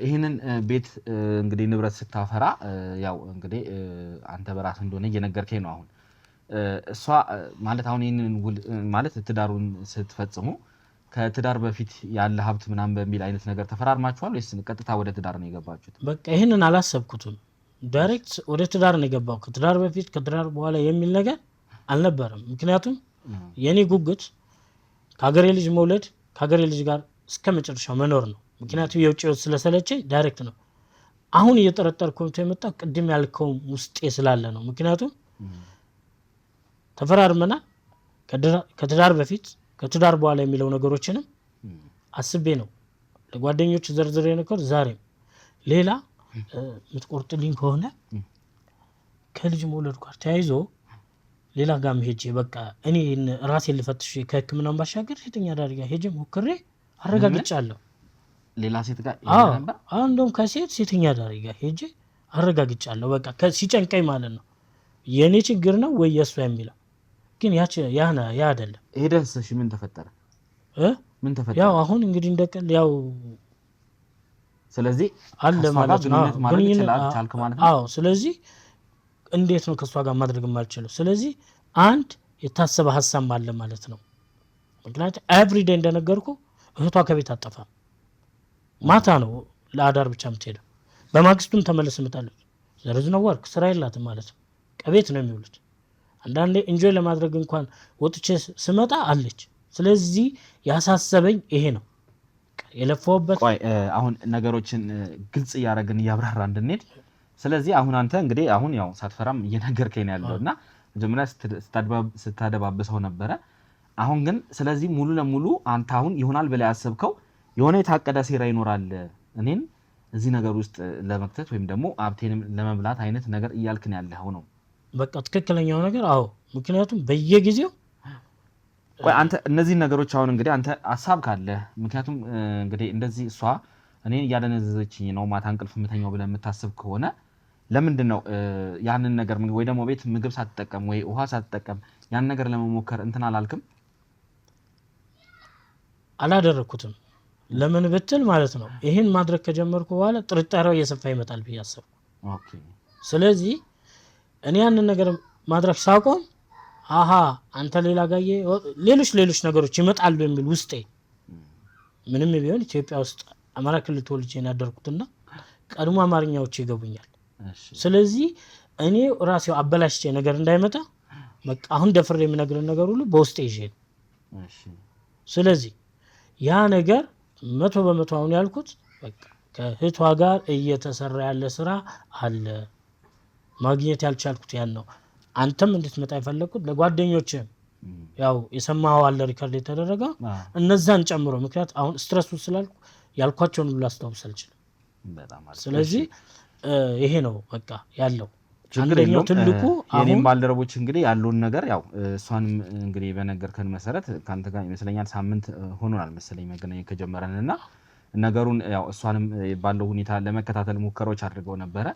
ይህንን ቤት እንግዲህ ንብረት ስታፈራ ያው እንግዲህ አንተ በራስ እንደሆነ እየነገርከኝ ነው። አሁን እሷ ማለት አሁን ይህንን ውል ማለት ትዳሩን ስትፈጽሙ ከትዳር በፊት ያለ ሀብት ምናምን በሚል አይነት ነገር ተፈራርማችኋል ወይስ ቀጥታ ወደ ትዳር ነው የገባችሁት? በቃ ይህንን አላሰብኩትም። ዳይሬክት ወደ ትዳር ነው የገባው። ከትዳር በፊት ከትዳር በኋላ የሚል ነገር አልነበረም። ምክንያቱም የኔ ጉጉት ከሀገሬ ልጅ መውለድ ከሀገሬ ልጅ ጋር እስከ መጨረሻው መኖር ነው። ምክንያቱም የውጭ ህይወት ስለሰለቸኝ ዳይሬክት ነው። አሁን እየጠረጠርኩት የመጣው ቅድም ያልከው ውስጤ ስላለ ነው። ምክንያቱም ተፈራርመናል። ከትዳር በፊት ከትዳር በኋላ የሚለው ነገሮችንም አስቤ ነው ለጓደኞች ዘርዝሬ ነገር ዛሬም ሌላ የምትቆርጥልኝ ከሆነ ከልጅ መውለድ ጋር ተያይዞ ሌላ ጋር ሄጄ በቃ እኔ ራሴን ልፈትሽ ከህክምናው ባሻገር ሴተኛ አዳሪ ጋር ሄጄ ሞክሬ አረጋግጫለሁ። ሌላ ሴት ጋር ነበር? አሁን እንደውም ከሴት ሴተኛ አዳሪ ጋር ሄጄ አረጋግጫለሁ። በቃ ሲጨንቀኝ ማለት ነው የኔ ችግር ነው ወይ የእሷ የሚለው ግን ያ አይደለም። ሄደስ እሺ ምን ተፈጠረ? ያው አሁን እንግዲህ እንደቀል ያው ስለዚህ አለ ማለት ነው ቻልክ ማለት ነው። አዎ ስለዚህ እንዴት ነው ከሷ ጋር ማድረግ የማልችለው? ስለዚህ አንድ የታሰበ ሐሳብ አለ ማለት ነው። ምክንያቱም ኤቭሪዴ እንደነገርኩ እህቷ ከቤት አጠፋም። ማታ ነው ለአዳር ብቻ የምትሄደው። በማግስቱም ተመለስ እመጣለች። ዘርዝ ነው ወርክ ስራ የላትም ማለት ነው። ከቤት ነው የሚውሉት። አንዳንዴ ኢንጆይ ለማድረግ እንኳን ወጥቼ ስመጣ አለች። ስለዚህ ያሳሰበኝ ይሄ ነው የለፈውበት። ቆይ አሁን ነገሮችን ግልጽ እያደረግን እያብራራ እንድንሄድ። ስለዚህ አሁን አንተ እንግዲህ አሁን ያው ሳትፈራም እየነገርከኝ ነው ያለውና መጀመሪያ ስታደባብሰው ነበረ። አሁን ግን ስለዚህ ሙሉ ለሙሉ አንተ አሁን ይሆናል ብለህ ያሰብከው የሆነ የታቀደ ሴራ ይኖራል እኔን እዚህ ነገር ውስጥ ለመክተት ወይም ደግሞ ሀብቴንም ለመብላት አይነት ነገር እያልክን ያለኸው ነው? በቃ ትክክለኛው ነገር አዎ። ምክንያቱም በየጊዜው ቆይ አንተ እነዚህ ነገሮች አሁን እንግዲህ አንተ ሐሳብ ካለ ምክንያቱም እንግዲህ እንደዚህ እሷ እኔን እያደነዘዘችኝ ነው ማታ እንቅልፍ ምተኛው ብለህ የምታስብ ከሆነ ለምንድን ነው ያንን ነገር ወይ ደግሞ ቤት ምግብ ሳትጠቀም ወይ ውሃ ሳትጠቀም ያን ነገር ለመሞከር እንትን አላልክም? አላደረኩትም። ለምን ብትል ማለት ነው ይሄን ማድረግ ከጀመርኩ በኋላ ጥርጣሬው እየሰፋ ይመጣል ብዬ አሰብኩ። ኦኬ ስለዚህ እኔ ያንን ነገር ማድረግ ሳቆም አንተ ሌላ ጋር ሌሎች ነገሮች ይመጣሉ የሚል ውስጤ ምንም ቢሆን ኢትዮጵያ ውስጥ አማራ ክልል ተወልጄ ያደርኩትና ቀድሞ አማርኛዎች ይገቡኛል። ስለዚህ እኔ ራሴው አበላሽቼ ነገር እንዳይመጣ በቃ አሁን ደፍሬ የምነግርህ ነገር ሁሉ በውስጤ ይዤ ነው። ስለዚህ ያ ነገር 100% አሁን ያልኩት በቃ ከእህቷ ጋር እየተሰራ ያለ ስራ አለ። ማግኘት ያልቻልኩት ያን ነው። አንተም እንድትመጣ የፈለኩት ለጓደኞች ያው የሰማኸው አለ ሪከርድ የተደረገ እነዛን ጨምሮ ምክንያት አሁን ስትረስ ውስጥ ስላልኩ ያልኳቸውን ሁሉ ላስታውስ አልችልም። ስለዚህ ይሄ ነው በቃ ያለው አንደኛው ትልቁ። የኔም ባልደረቦች እንግዲህ ያሉን ነገር ያው እሷንም እንግዲህ በነገርከን መሰረት ካንተ ጋር ይመስለኛል ሳምንት ሆኖናል መሰለኝ መገናኘት ከጀመረንና ነገሩን ያው እሷንም ባለው ሁኔታ ለመከታተል ሙከራዎች አድርገው ነበረ።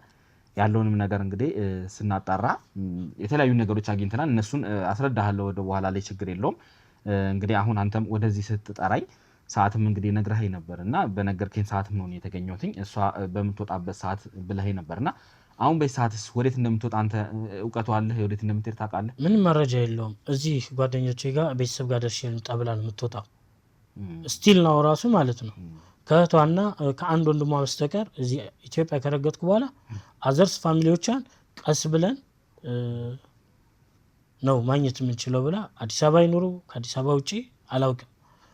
ያለውንም ነገር እንግዲህ ስናጣራ የተለያዩ ነገሮች አግኝተናል። እነሱን አስረዳሃለሁ ወደ በኋላ ላይ ችግር የለውም። እንግዲህ አሁን አንተም ወደዚህ ስትጠራኝ ሰዓትም እንግዲህ ነግረኸኝ ነበርና በነገርከኝ ሰዓትም ነው የተገኘሁትኝ። እሷ በምትወጣበት ሰዓት ብለኸኝ ነበርና አሁን በሰዓትስ ወዴት እንደምትወጣ አንተ እውቀቱ አለህ? ወዴት እንደምትሄድ ታውቃለህ? ምንም መረጃ የለውም። እዚህ ጓደኞቼ ጋር ቤተሰብ ጋር ደርሼ ልምጣ ብላ ነው የምትወጣው። ስቲል ነው ራሱ ማለት ነው ከእህቷና ከአንድ ወንድሟ በስተቀር እዚህ ኢትዮጵያ ከረገጥኩ በኋላ አዘርስ ፋሚሊዎቿን ቀስ ብለን ነው ማግኘት የምንችለው ብላ አዲስ አበባ ይኖሩ ከአዲስ አበባ ውጪ አላውቅም።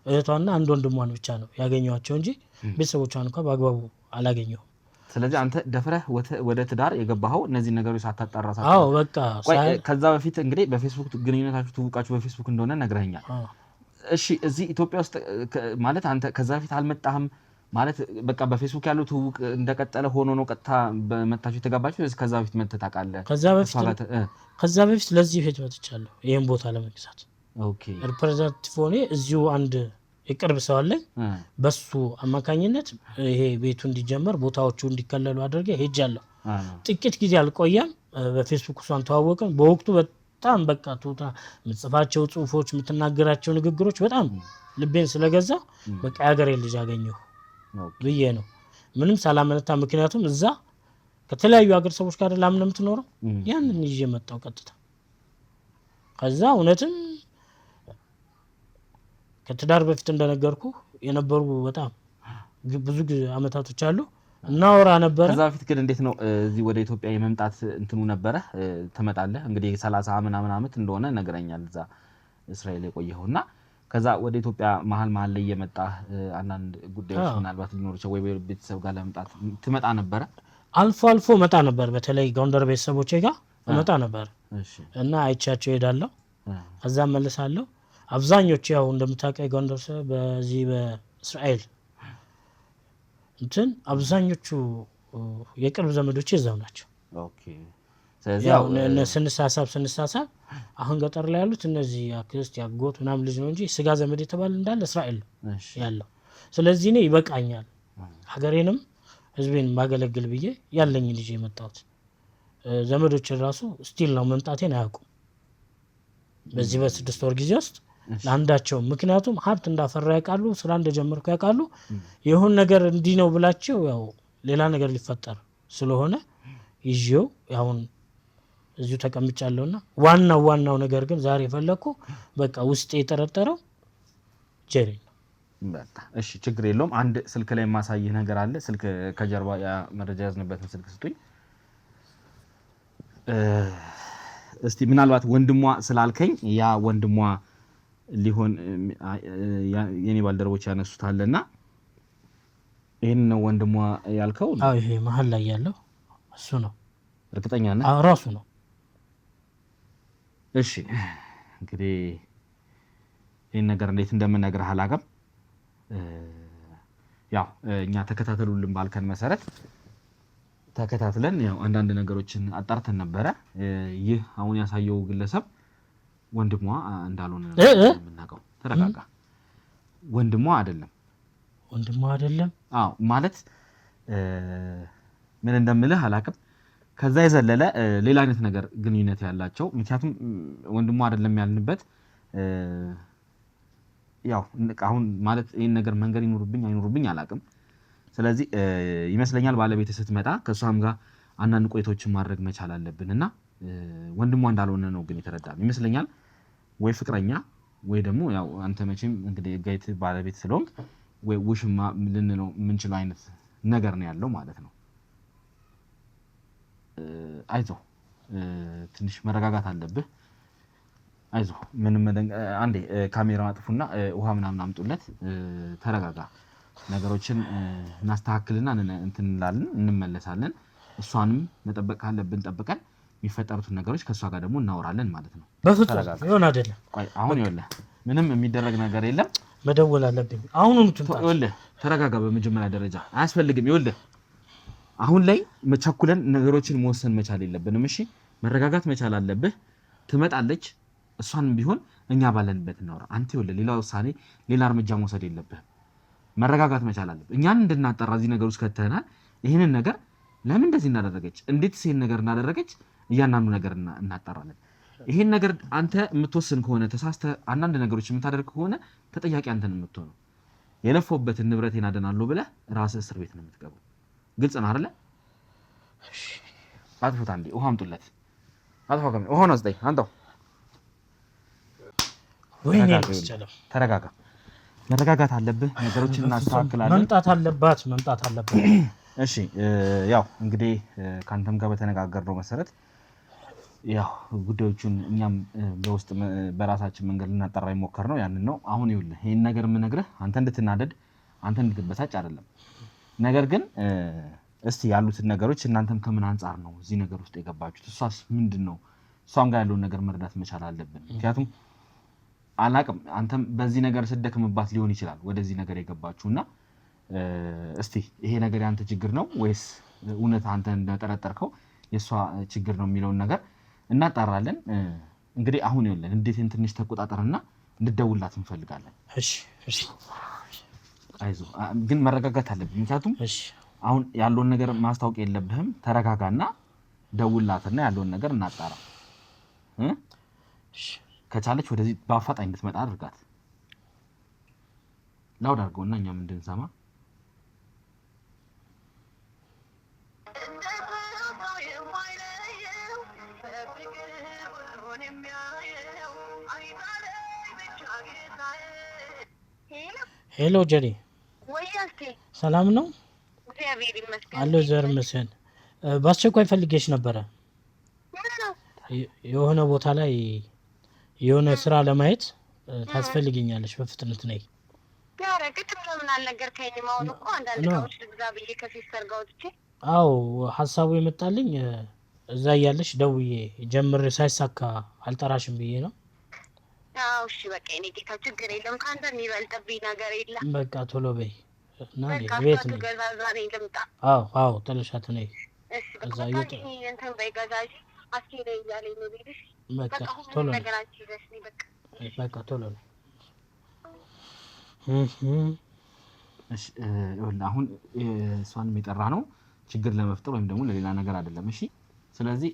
እህቷና አንድ ወንድሟን ብቻ ነው ያገኘኋቸው እንጂ ቤተሰቦቿን እንኳን በአግባቡ አላገኘሁም። ስለዚህ አንተ ደፍረህ ወደ ትዳር የገባኸው እነዚህ ነገሮች ሳታጣራሳቸው? አዎ በቃ ከዛ በፊት እንግዲህ በፌስቡክ ግንኙነታችሁ ትውቃችሁ በፌስቡክ እንደሆነ ነግረኸኛል። እሺ እዚህ ኢትዮጵያ ውስጥ ማለት አንተ ከዛ በፊት አልመጣህም ማለት በቃ በፌስቡክ ያለው ትውቅ እንደቀጠለ ሆኖ ነው ቀጥታ በመታችሁ የተጋባችሁ? ከዛ በፊት መጥተህ ታውቃለህ? ከዛ በፊት ለዚህ ሄድ መጥቻለሁ ይሄን ቦታ ለመግዛት። ኦኬ ሪፕሬዘንታቲቭ ሆኜ እዚሁ አንድ የቅርብ ሰው አለኝ በሱ አማካኝነት ይሄ ቤቱ እንዲጀመር ቦታዎቹ እንዲከለሉ አድርጌ ሄጃለሁ። ጥቂት ጊዜ አልቆየም በፌስቡክ እሷን ተዋወቅን። በወቅቱ በጣም በቃ ቱታ የምጽፋቸው ጽሁፎች የምትናገራቸው ንግግሮች በጣም ልቤን ስለገዛ በቃ ያገሬ ልጅ አገኘሁ ብዬ ነው ምንም ሳላመነታ። ምክንያቱም እዛ ከተለያዩ ሀገር ሰዎች ጋር ላምን የምትኖረው ያንን ይዤ መጣሁ ቀጥታ። ከዛ እውነትም ከትዳር በፊት እንደነገርኩ የነበሩ በጣም ብዙ አመታቶች አሉ እናወራ ነበር። ከዛ በፊት ግን እንዴት ነው እዚህ ወደ ኢትዮጵያ የመምጣት እንትኑ ነበረ? ትመጣለህ እንግዲህ 30 ምናምን አመት እንደሆነ ነገረኛል እዛ እስራኤል የቆየውና ከዛ ወደ ኢትዮጵያ መሀል ላይ የመጣ አንዳንድ ጉዳዮች ምናልባት ሊኖር ይችላል ወይ ቤተሰብ ጋር ለመምጣት ትመጣ ነበረ? አልፎ አልፎ መጣ ነበር። በተለይ ጎንደር ቤተሰቦቼ ጋር መጣ ነበር እና አይቻቸው ሄዳለሁ ከዛ መልሳለሁ። አብዛኞቹ ያው እንደምታውቀው ጎንደር በዚህ በእስራኤል እንትን አብዛኞቹ የቅርብ ዘመዶቼ እዛው ናቸው። ኦኬ ስለዚህ ያው ስንሳሳብ አሁን ገጠር ላይ ያሉት እነዚህ አክስት ያጎት ምናምን ልጅ ነው እንጂ ስጋ ዘመድ የተባለ እንዳለ እስራኤል ያለው። ስለዚህ እኔ ይበቃኛል ሀገሬንም ህዝቤን ማገለግል ብዬ ያለኝ ልጅ የመጣሁት። ዘመዶች ራሱ ስቲል ነው መምጣቴን አያውቁም በዚህ በ6 ወር ጊዜ ውስጥ ለአንዳቸው። ምክንያቱም ሀብት እንዳፈራ ያውቃሉ፣ ስራ እንደጀመርኩ ያውቃሉ። ይሁን ነገር እንዲህ ነው ብላቸው ያው ሌላ ነገር ሊፈጠር ስለሆነ ይዤው አሁን እዚሁ ተቀምጫለሁና ዋናው ነገር ግን ዛሬ ፈለኩ በቃ ውስጥ የጠረጠረው ጀሪ ነው። በቃ እሺ ችግር የለውም። አንድ ስልክ ላይ ማሳየህ ነገር አለ። ስልክ ከጀርባ ያ መረጃ ያዝነበትን ስልክ ስጡኝ እስቲ። ምናልባት ወንድሟ ስላልከኝ ያ ወንድሟ ሊሆን የኔ ባልደረቦች ያነሱታልና ይሄን ነው ወንድሟ ያልከው? አዎ ይሄ መሀል ላይ ያለው እሱ ነው። እርግጠኛ ነህ? አዎ ራሱ ነው። እሺ እንግዲህ ይሄን ነገር እንዴት እንደምነግርህ አላውቅም። ያው እኛ ተከታተሉልን ባልከን መሰረት ተከታትለን ያው አንዳንድ ነገሮችን አጣርተን ነበረ። ይህ አሁን ያሳየው ግለሰብ ወንድሟ እንዳልሆነ የምናውቀው። ተረጋጋ። ወንድሟ አይደለም። አዎ ማለት ምን እንደምልህ አላውቅም። ከዛ የዘለለ ሌላ አይነት ነገር ግንኙነት ያላቸው ምክንያቱም ወንድሟ አይደለም ያልንበት ያው አሁን ማለት ይሄን ነገር መንገር አይኖርብኝ አላውቅም። ስለዚህ ይመስለኛል ባለቤት ስትመጣ ከሷም ጋር አንዳንድ ቆይቶችን ማድረግ መቻል አለብንና ወንድሟ እንዳልሆነ ነው ግን የተረዳነው ይመስለኛል። ወይ ፍቅረኛ ወይ ደግሞ ያው አንተ መቼም እንግዲህ ጋይት ባለቤት ስለሆንክ ወይ ውሽማ ልንለው የምንችለው አይነት ነገር ነው ያለው ማለት ነው። አይዞህ ትንሽ መረጋጋት አለብህ። አይዞህ ምንም አንዴ ካሜራውን አጥፉና ውሃ ምናምን አምጡለት። ተረጋጋ። ነገሮችን እናስተካክልና እንትን እንላለን እንመለሳለን። እሷንም መጠበቅ ካለብን ጠብቀን የሚፈጠሩትን ነገሮች ከሷ ጋር ደግሞ እናወራለን ማለት ነው። በፍጹም ይሆን አይደለም። ቆይ አሁን ይኸውልህ ምንም የሚደረግ ነገር የለም። መደወል አለብኝ አሁኑን ትምጣ። ይኸውልህ ተረጋጋ። በመጀመሪያ ደረጃ አያስፈልግም። ይኸውልህ አሁን ላይ መቸኩለን ነገሮችን መወሰን መቻል የለብንም። እሺ መረጋጋት መቻል አለብህ። ትመጣለች። እሷንም ቢሆን እኛ ባለንበት እናወራ። አንተ ይኸውልህ ሌላ ውሳኔ ሌላ እርምጃ መውሰድ የለብህም። መረጋጋት መቻል አለብህ። እኛን እንድናጠራ እዚህ ነገር ውስጥ ከተናል። ይሄንን ነገር ለምን እንደዚህ እናደረገች እንዴት ይሄን ነገር እናደረገች እያንዳንዱ ነገር እናጣራለን። ይሄን ነገር አንተ የምትወስን ከሆነ ተሳስተ አንዳንድ ነገሮች የምታደርግ ከሆነ ተጠያቂ አንተን የምትሆነው የለፈውበትን ንብረቴን አደናለሁ ብለህ ራስህ እስር ቤት ነው የምትገባው። ግልጽ ነው አይደለ? እሺ አጥፉት። አንዴ ውሃ አምጡለት። አጥፋው ከምን ውሃ ነው አስጠኝ አንተው። ወይኔ ተረጋጋ። መረጋጋት አለብህ። ነገሮችን እናስተካክላለን። መምጣት አለበት። እሺ ያው እንግዲህ ካንተም ጋር በተነጋገርነው መሰረት ያው ጉዳዮቹን እኛም በውስጥ በራሳችን መንገድ ልናጠራ ይሞከር ነው ያንን ነው። አሁን ይኸውልህ ይሄን ነገር የምነግርህ አንተ እንድትናደድ አንተ እንድትበሳጭ አይደለም። ነገር ግን እስቲ ያሉትን ነገሮች እናንተም ከምን አንፃር ነው እዚህ ነገር ውስጥ የገባችሁት? እሷስ ምንድነው? እሷም ጋር ያለውን ነገር መረዳት መቻል አለብን። ምክንያቱም አላቅም አንተም በዚህ ነገር ስደክምባት ሊሆን ይችላል ወደዚህ ነገር የገባችሁና እስቲ ይሄ ነገር ያንተ ችግር ነው ወይስ እውነት አንተ እንደጠረጠርከው የሷ ችግር ነው የሚለውን ነገር እናጣራለን። እንግዲህ አሁን ይኸውልህ እንዴትን ትንሽ ተቆጣጣርና እንድደውልላት እንፈልጋለን። እሺ አይዞህ ግን መረጋጋት አለብህ። ምክንያቱም አሁን ያለውን ነገር ማስታወቅ የለብህም። ተረጋጋና ደውልላትና ያለውን ነገር እናጣራ። ከቻለች ወደዚህ በአፋጣኝ እንድትመጣ አድርጋት። ላውድ አድርገውና እኛም እንድንሰማ። ሄሎ ጀሪ፣ ሰላም ነው? እግዚአብሔር ይመስገን። አሎ ዘር መስገን። በአስቸኳይ ፈልጌሽ ነበረ። የሆነ ቦታ ላይ የሆነ ስራ ለማየት ታስፈልጊኛለሽ። በፍጥነት ነይ። ያረ ግጥም ለምን አልነገርከኝም? አሁን እኮ አንዳንድ ነገሮች ልግዛ ብዬ ከሲስተር ጋር ወጥቼ። አዎ ሀሳቡ የመጣልኝ እዛ እያለሽ ደውዬ ጀምሬ ሳይሳካ አልጠራሽም ብዬ ነው። አዎ እሺ በቃ እኔ ጌታ ችግር የለም። ካንተ የሚበልጥብኝ ነገር የለም። በቃ ቶሎ በይ እና ቤት ነው። አዎ ተለሻት ነይ። እሺ በቃ እንትን በይ ገዛጂ አስኪሬ እያለኝ ነው ቤትሽ። በቃ ቶሎ በቃ ቶሎ ነው። እሺ አሁን እሷን የሚጠራ ነው ችግር ለመፍጠር ወይም ደግሞ ለሌላ ነገር አይደለም። እሺ ስለዚህ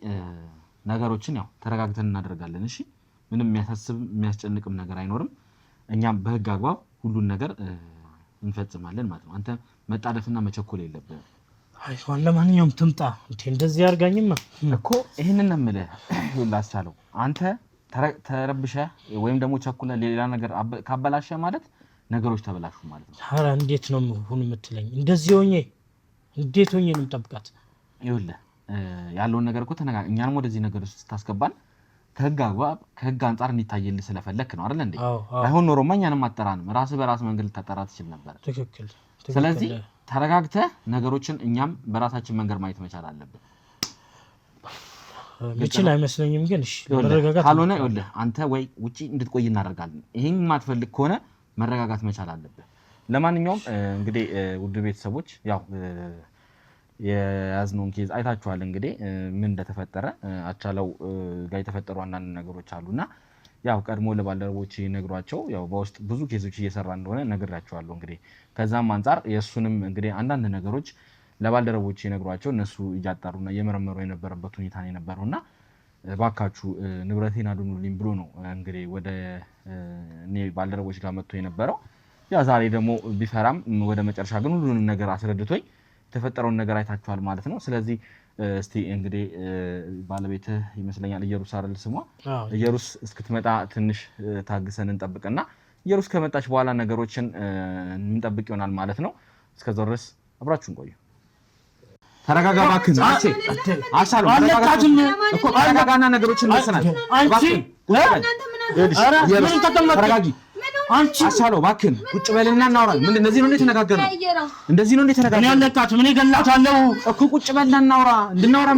ነገሮችን ያው ተረጋግተን እናደርጋለን። እሺ ምንም የሚያሳስብ የሚያስጨንቅም ነገር አይኖርም። እኛም በህግ አግባብ ሁሉን ነገር እንፈጽማለን ማለት ነው። አንተ መጣደፍና መቸኮል የለብህም። አይሆን ለማንኛውም ትምጣ። እንደዚህ አርጋኝማ እኮ ይሄንን ነው የምልህ። ይላስቻለው አንተ ተረብሸህ ወይም ደግሞ ቸኩለህ ሌላ ነገር ካበላሸ ማለት ነገሮች ተበላሹ ማለት ነው። ኧረ እንዴት ነው ሁሉ የምትለኝ? እንደዚህ ሆኜ እንዴት ሆኜ ነው የምጠብቃት? ይኸውልህ ያለውን ነገር እኮ እኛንም ወደዚህ ነገር ውስጥ ታስገባን ከህግ አግባብ ከህግ አንፃር እንዲታየልህ ስለፈለክ ነው አይደል እንዴ? ባይሆን ኖሮማ እኛንም አጠራንም ራስህ በራስ መንገድ ልታጠራ ትችል ነበር። ትክክል። ስለዚህ ተረጋግተህ ነገሮችን እኛም በራሳችን መንገድ ማየት መቻል አለብን። ምችል አይመስለኝም ግን እሺ መረጋጋት ካልሆነ ይኸውልህ አንተ ወይ ውጪ እንድትቆይ እናደርጋለን። ይሄን ማትፈልግ ከሆነ መረጋጋት መቻል አለብን። ለማንኛውም እንግዲህ ውድ ቤተሰቦች ያው የያዝነውን ኬዝ አይታችኋል። እንግዲህ ምን እንደተፈጠረ አቻለው ጋር የተፈጠሩ አንዳንድ ነገሮች አሉና ያው ቀድሞ ለባልደረቦች ነግሯቸው ያው በውስጥ ብዙ ኬዞች እየሰራ እንደሆነ ነግራቸዋለሁ። እንግዲህ ከዛም አንፃር የሱንም እንግዲህ አንዳንድ ነገሮች ለባልደረቦች ነግሯቸው እነሱ እያጣሩና እየመረመሩ የነበረበት ሁኔታ ነው የነበረውና ባካችሁ ንብረቴን አድኑልኝ ብሎ ነው እንግዲህ ወደ እኔ ባልደረቦች ጋር መጥቶ የነበረው። ያ ዛሬ ደግሞ ቢፈራም ወደ መጨረሻ ግን ሁሉንም ነገር አስረድቶኝ የተፈጠረውን ነገር አይታችኋል ማለት ነው። ስለዚህ እስቲ እንግዲህ ባለቤትህ ይመስለኛል ኢየሩስ አይደል ስሟ? ኢየሩስ እስክትመጣ ትንሽ ታግሰን እንጠብቅና ኢየሩስ ከመጣች በኋላ ነገሮችን እንጠብቅ ይሆናል ማለት ነው። እስከዛው ድረስ አብራችሁን ቆዩ። ተረጋጋ እባክህ። አሻሉ ተረጋጋና ነገሮችን መስናት እባክህ። ተረጋጊ አንቺ አሻሉ እባክህ። ቁጭ በልና እናውራ። ምን እንደዚህ ነው የተነጋገርነው? እንደዚህ ነው የተነጋገርነው? እኔ አለቃት ምን ይገላታለው እኮ ቁጭ በልና እናውራ። እንድናውራ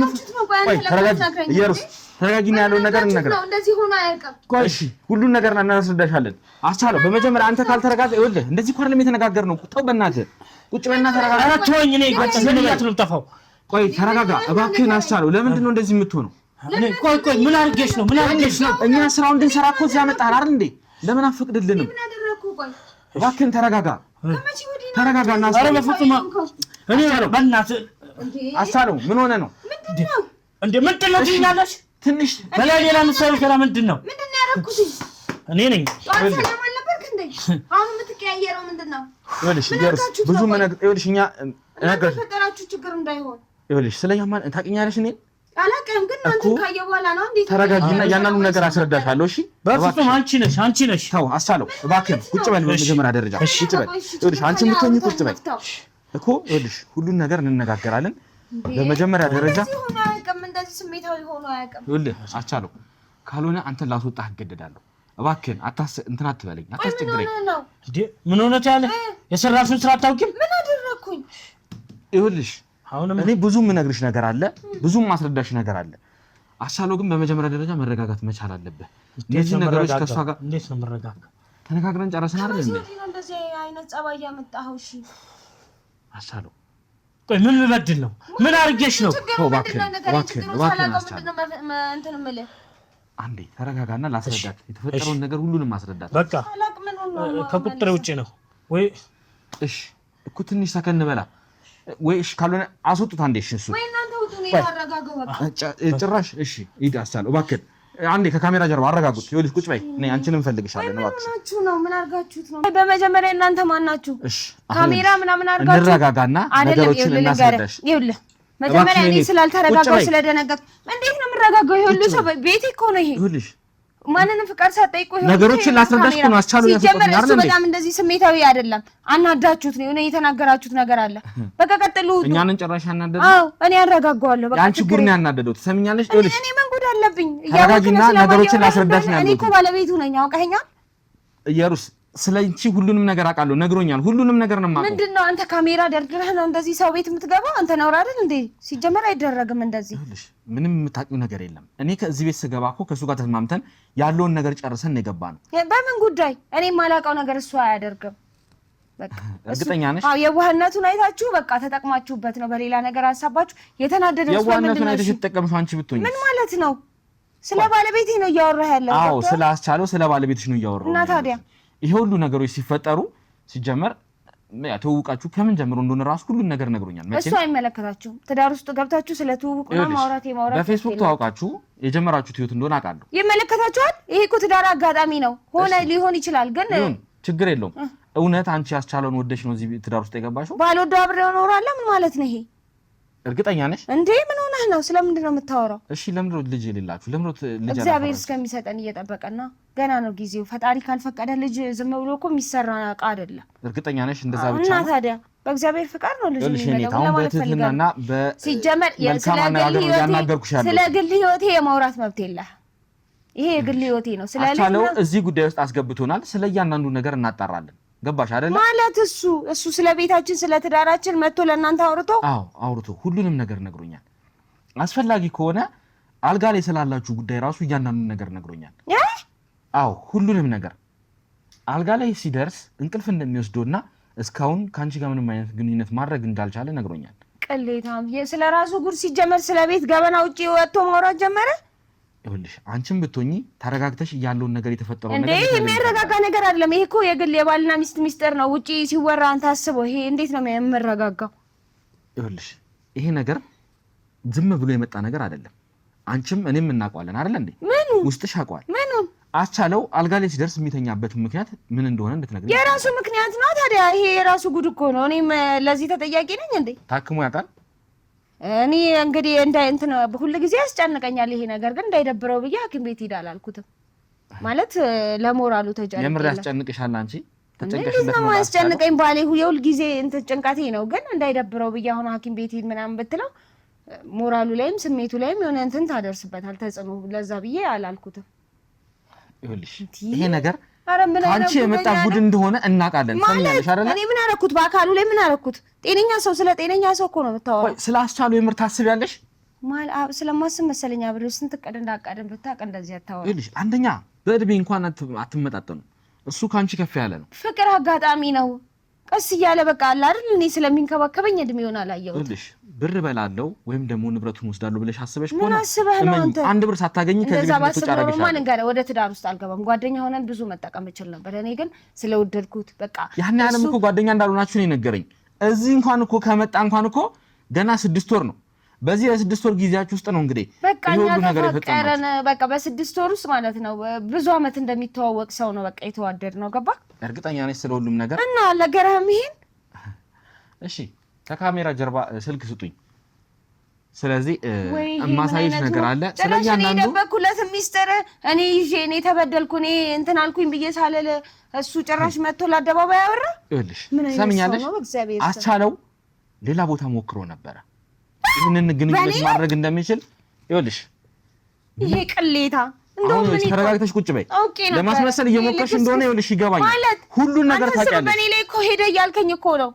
ወይ ተረጋጊ። ኢየሩስ ተረጋጊና ያለውን ነገር እንነግራ። እንደዚህ ሆኖ አያውቅም። ቆይ እሺ ሁሉን ነገር እናስረዳሻለን። አሻሉ በመጀመሪያ አንተ ካልተረጋጋ ይኸውልህ እንደዚህ እኮ አይደለም የተነጋገርነው። ተው በእናትህ ቁጭ በልና ተረጋጋ። ኧረ ተወኝ። እኔ በጭንቅላት ነው የምጠፋው። ቆይ ተረጋጋ እባክህን። አሻሉ ለምንድን ነው እንደዚህ የምትሆነው? ቆይ ምን አድርጌሽ ነው? ምን አድርጌሽ ነው? እኛ ስራውን እንድንሰራ እኮ እዚያ መጣህ አይደል እንዴ? ለምን አፈቅድልንም? እባክህን ተረጋጋ። ተረጋጋና ኧረ በፍጹም እኔ በእናትህ አሻሉ ምን ሆነ ነው እንዴ? ምንድን ነው ትይኛለሽ? ትንሽ በላይ ሌላ ምሳሌ ከላ ምንድን ነው ያደረኩት? እኔ ነኝ። ሰላም አልነበርክ እንዴ? አሁን የምትቀያየረው ምንድን ነው? ይኸውልሽ ብዙ ይኸውልሽ እኛ ፈጠራችሁ ችግር እንዳይሆን ይኸውልሽ ስለኛ ማን ታውቂኛለሽ? እኔ አላውቅም ግን አንተ ካየ በኋላ ነው እንዴ? ተረጋጊና ያንኑ ነገር አስረዳሻለሁ። እሺ በፍጹም አንቺ ነሽ። ተው አሳለው እባክህ ቁጭ በል። በመጀመሪያ ደረጃ ቁጭ በል። ይኸውልሽ አንቺ የምትሆኚ ቁጭ በል እኮ ይኸውልሽ ሁሉን ነገር እንነጋገራለን። በመጀመሪያ ደረጃ እንደዚህ ስሜታዊ ሆኖ አያውቅም። ይኸውልህ አቻለው ካልሆነ አንተን ላስወጣህ እገደዳለሁ። እባክህን እንትን አትበለኝ፣ አታስቸግረኝ። እንዴ ምን ሆነህ ያለ የሰራሽውን ስራ አታውቂም? ምን አደረኩኝ? ይኸውልሽ እኔ ብዙ ምነግርሽ ነገር አለ ብዙ ማስረዳሽ ነገር አለ አሻለው ግን በመጀመሪያ ደረጃ መረጋጋት መቻል አለበት እነዚህ ነገሮች ከሷ ጋር እንዴት ነው መረጋጋት ተነጋግረን ጨረስን አይደል እንዴ እንደዚህ አይነት ጸባይ ያመጣው እሺ አሻለው ቆይ ምን ልበድል ነው ምን አርገሽ ነው እባክህ እንትን እምልህ አንዴ ተረጋጋና ላስረዳት የተፈጠረውን ነገር ሁሉንም ማስረዳት በቃ ከቁጥጥር ውጪ ነው ወይ እሺ እኮ ትንሽ ሰከን በላ ወይ እሺ ካልሆነ አስወጡት አንዴ እሺ እሱ ወይ እናንተ ውጡ ነው ያረጋጋው በቃ ጭራሽ እሺ ሂድ አሳለው እባክህ አንዴ ከካሜራ ጀርባ አረጋጉት ይኸውልሽ ቁጭ በይ እኔ አንቺንም እንፈልግሻለን እባክሽ ምናችሁ ነው ምን አርጋችሁት ነው በመጀመሪያ እናንተ ማን ናችሁ እሺ ካሜራ ምናምን አርጋችሁ እንረጋጋና ነገሮችን እናስረዳሽ ይኸውልህ መጀመሪያ እኔ ስላልተረጋጋው ስለደነገጥኩ እንዴት ነው የምረጋጋው ይኸውልህ ሰው ቤቴ እኮ ነው ይሄ ይኸውልሽ ማንንም ፍቃድ ሳትጠይቁ ይኸውልህ ነገሮችን ላስረዳሽ ነው አስቻሉ ያፈቀኝ አይደል በጣም እንደዚህ ስሜታዊ አይደለም አናዳችሁት ነው እኔ የተናገራችሁት ነገር አለ በቃ ቀጥሉ እኛንን ጨራሽ ያናደደው አዎ እኔ አረጋጋዋለሁ በቃ ያንቺ ጉድ ነው ያናደደው ትሰሚኛለሽ ይኸውልሽ እኔ ምን ጉድ አለብኝ ያጋጅና ነገሮችን ላስረዳሽ ነው እኔ እኮ ባለቤቱ ነኝ አውቀኸኛል ኢየሩስ ስለንቺ ሁሉንም ነገር አውቃለሁ ነግሮኛል ሁሉንም ነገር ነው የማውቀው ምንድነው አንተ ካሜራ ደርድረህ ነው እንደዚህ ሰው ቤት የምትገባው አንተ ነው አይደል እንዴ ሲጀመር አይደረግም እንደዚህ ይኸውልሽ ምንም የምታውቂው ነገር የለም እኔ ከዚህ ቤት ስገባ እኮ ከሱ ጋር ተስማምተን ያለውን ነገር ጨርሰን ነው የገባነው በምን ጉዳይ እኔ የማላውቀው ነገር እሱ አያደርግም በቃ እርግጠኛ ነሽ አዎ የዋህነቱን አይታችሁ በቃ ተጠቅማችሁበት ነው በሌላ ነገር አሳባችሁ የተናደደው ሰው ምንድነው የዋህነቱን አይተሽ ተጠቀምሽ አንቺ ብትሆኚ ምን ማለት ነው ስለ ባለቤቴ ነው እያወራህ ያለው አዎ ስለ አስቻለው ስለ ባለቤትሽ ነው እያወራሁ እና ታዲያ ይሄ ሁሉ ነገሮች ሲፈጠሩ ሲጀመር ተውቃችሁ ከምን ጀምሮ እንደሆነ ራስ ሁሉ ነገር ነግሮኛል እሱ አይመለከታችሁም ትዳር ውስጥ ገብታችሁ ስለ ትውውቁና ማውራት በፌስቡክ ተዋውቃችሁ የጀመራችሁት ህይወት እንደሆነ አውቃለሁ ይመለከታችኋል ይሄ እኮ ትዳር አጋጣሚ ነው ሆነ ሊሆን ይችላል ግን ችግር የለውም እውነት አንቺ ያስቻለውን ወደሽ ነው እዚህ ትዳር ውስጥ የገባሽው ባልወደው አብሬው እኖራለሁ ምን ማለት ነው ይሄ እርግጠኛ ነሽ እንዴ ምን ሆነህ ነው ስለምንድን ነው የምታወራው እሺ ለምን ነው ልጅ የሌላችሁ ለምን ነው ልጅ እግዚአብሔር እስከሚሰጠን እየጠበቀና ገና ነው ጊዜው ፈጣሪ ካልፈቀደ ልጅ ዝም ብሎ እኮ የሚሰራ ዕቃ አይደለም እርግጠኛ ነሽ እንደዛ ብቻ እና ታዲያ በእግዚአብሔር ፍቃድ ነው ልጅ የሚመጣው ለማለት ፈልጋለሁ ሲጀመር ስለ ግል ህይወቴ የማውራት መብት የለህ ይሄ የግል ህይወቴ ነው ስለ አቻለው እዚህ ጉዳይ ውስጥ አስገብቶናል ስለ እያንዳንዱ ነገር እናጣራለን ገባሽ አይደለ ማለት እሱ ስለ ቤታችን ስለ ትዳራችን መጥቶ ለእናንተ አውርቶ ሁሉንም ነገር ነግሮኛል አስፈላጊ ከሆነ አልጋ ላይ ስላላችሁ ጉዳይ ራሱ እያንዳንዱ ነገር ነግሮኛል ሁሉንም ነገር አልጋ ላይ ሲደርስ እንቅልፍ እንደሚወስደውና እስካሁን ካንቺ ጋር ምንም አይነት ግንኙነት ማድረግ እንዳልቻለ ነግሮኛል ቅሌታም ስለ ራሱ ጉድ ሲጀመር ስለ ቤት ገበና ውጪ ወጥቶ ማውራት ጀመረ ይኸውልሽ አንቺም ብትሆኚ ተረጋግተሽ ያለውን ነገር የተፈጠረው ነገር እንዴ የሚረጋጋ ነገር አይደለም ይሄ እኮ የግል የባልና ሚስት ሚስጥር ነው ውጪ ሲወራ አንተ አስበው ይሄ እንዴት ነው የምረጋጋው ይኸውልሽ ይሄ ነገር ዝም ብሎ የመጣ ነገር አይደለም አንቺም እኔም እናውቀዋለን አይደል እንዴ ውስጥሽ አውቀዋል አቻለው አልጋ ላይ ሲደርስ የሚተኛበት ምክንያት ምን እንደሆነ እንድትነግሪኝ የራሱ ምክንያት ነው ታዲያ ይሄ የራሱ ጉድ እኮ ነው እኔም ለዚህ ተጠያቂ ነኝ እንዴ ታክሞ ያውቃል እኔ እንግዲህ እንትን ሁሉ ጊዜ ያስጨንቀኛል ይሄ ነገር ግን እንዳይደብረው ብዬ ሐኪም ቤት ሄድ አላልኩትም ማለት ለሞራሉ ተጨንቀኝ የምር ያስጨንቅሻል አንቺ ተጨንቀሽለት ነው ያስጨንቀኝ ባሌ ሁሉ ጊዜ እንትን ጭንቀቴ ነው ግን እንዳይደብረው ብዬ አሁን ሐኪም ቤት ሄድ ምናምን ብትለው ሞራሉ ላይም ስሜቱ ላይም የሆነ እንትን ታደርስበታል ተጽዕኖ ለዛ ብዬ አላልኩትም ይኸውልሽ ይሄ ነገር አንቺ የመጣ ጉድ እንደሆነ እናውቃለን ሰምኛለሽ አይደል እኔ ምን አደረኩት በአካሉ ላይ ምን አደረኩት ጤነኛ ሰው ስለ ጤነኛ ሰው እኮ ነው የምታወራው ስለ አስቻለው የምር ታስቢያለሽ ስለማስብ መሰለኝ አብሬው ስንት ቀን እንዳቃደም ብታውቅ እንደዚህ አታወራ ይኸውልሽ አንደኛ በእድሜ እንኳን አትመጣጠኑ እሱ ካንቺ ከፍ ያለ ነው ፍቅር አጋጣሚ ነው ቀስ እያለ በቃ አለ አይደል እኔ ስለሚንከባከበኝ እድሜውን አላየሁት ይኸውልሽ ብር በላለው ወይም ደግሞ ንብረቱን ወስዳለሁ ብለሽ አስበሽ ምን አስበህ ነው አንተ አንድ ብር ሳታገኝ ከዚህ ቤት ተጫራገሻለሁ ማን ጋር ወደ ትዳር ውስጥ አልገባም ጓደኛ ሆነን ብዙ መጠቀም እችል ነበር እኔ ግን ስለወደድኩት በቃ ያን ያለም እኮ ጓደኛ እንዳልሆናችሁ ነው የነገረኝ እዚህ እንኳን እኮ ከመጣ እንኳን እኮ ገና 6 ወር ነው በዚህ ለ6 ወር ጊዜያችሁ ውስጥ ነው እንግዲህ ይሄ ሁሉ ነገር ይፈጠራል በቃ በ6 ወር ውስጥ ማለት ነው ብዙ አመት እንደሚተዋወቅ ሰው ነው በቃ የተዋደድ ነው ገባ እርግጠኛ ነኝ ስለሁሉም ነገር እና ለገረህም ይሄን እሺ ከካሜራ ጀርባ ስልክ ስጡኝ ስለዚህ ማሳይሽ ነገር አለ ስለያናንዱ ደበኩለት ሚስጥር እኔ ይዤ እኔ ተበደልኩ እኔ እንትን አልኩኝ ብዬ ሳለለ እሱ ጭራሽ መጥቶ ለአደባባይ ያወራ ይኸውልሽ ሰምኛለሽ አስቻለው ሌላ ቦታ ሞክሮ ነበር ይሄንን ግንኙነት ማድረግ እንደሚችል ይኸውልሽ ይሄ ቅሌታ እንደው ምን ተረጋግተሽ ቁጭ በይ ለማስመሰል እየሞከርሽ እንደሆነ ይኸውልሽ ይገባኛል ሁሉ ነገር ታውቂያለሽ በኔ ላይ እኮ ሄደ እያልከኝ እኮ ነው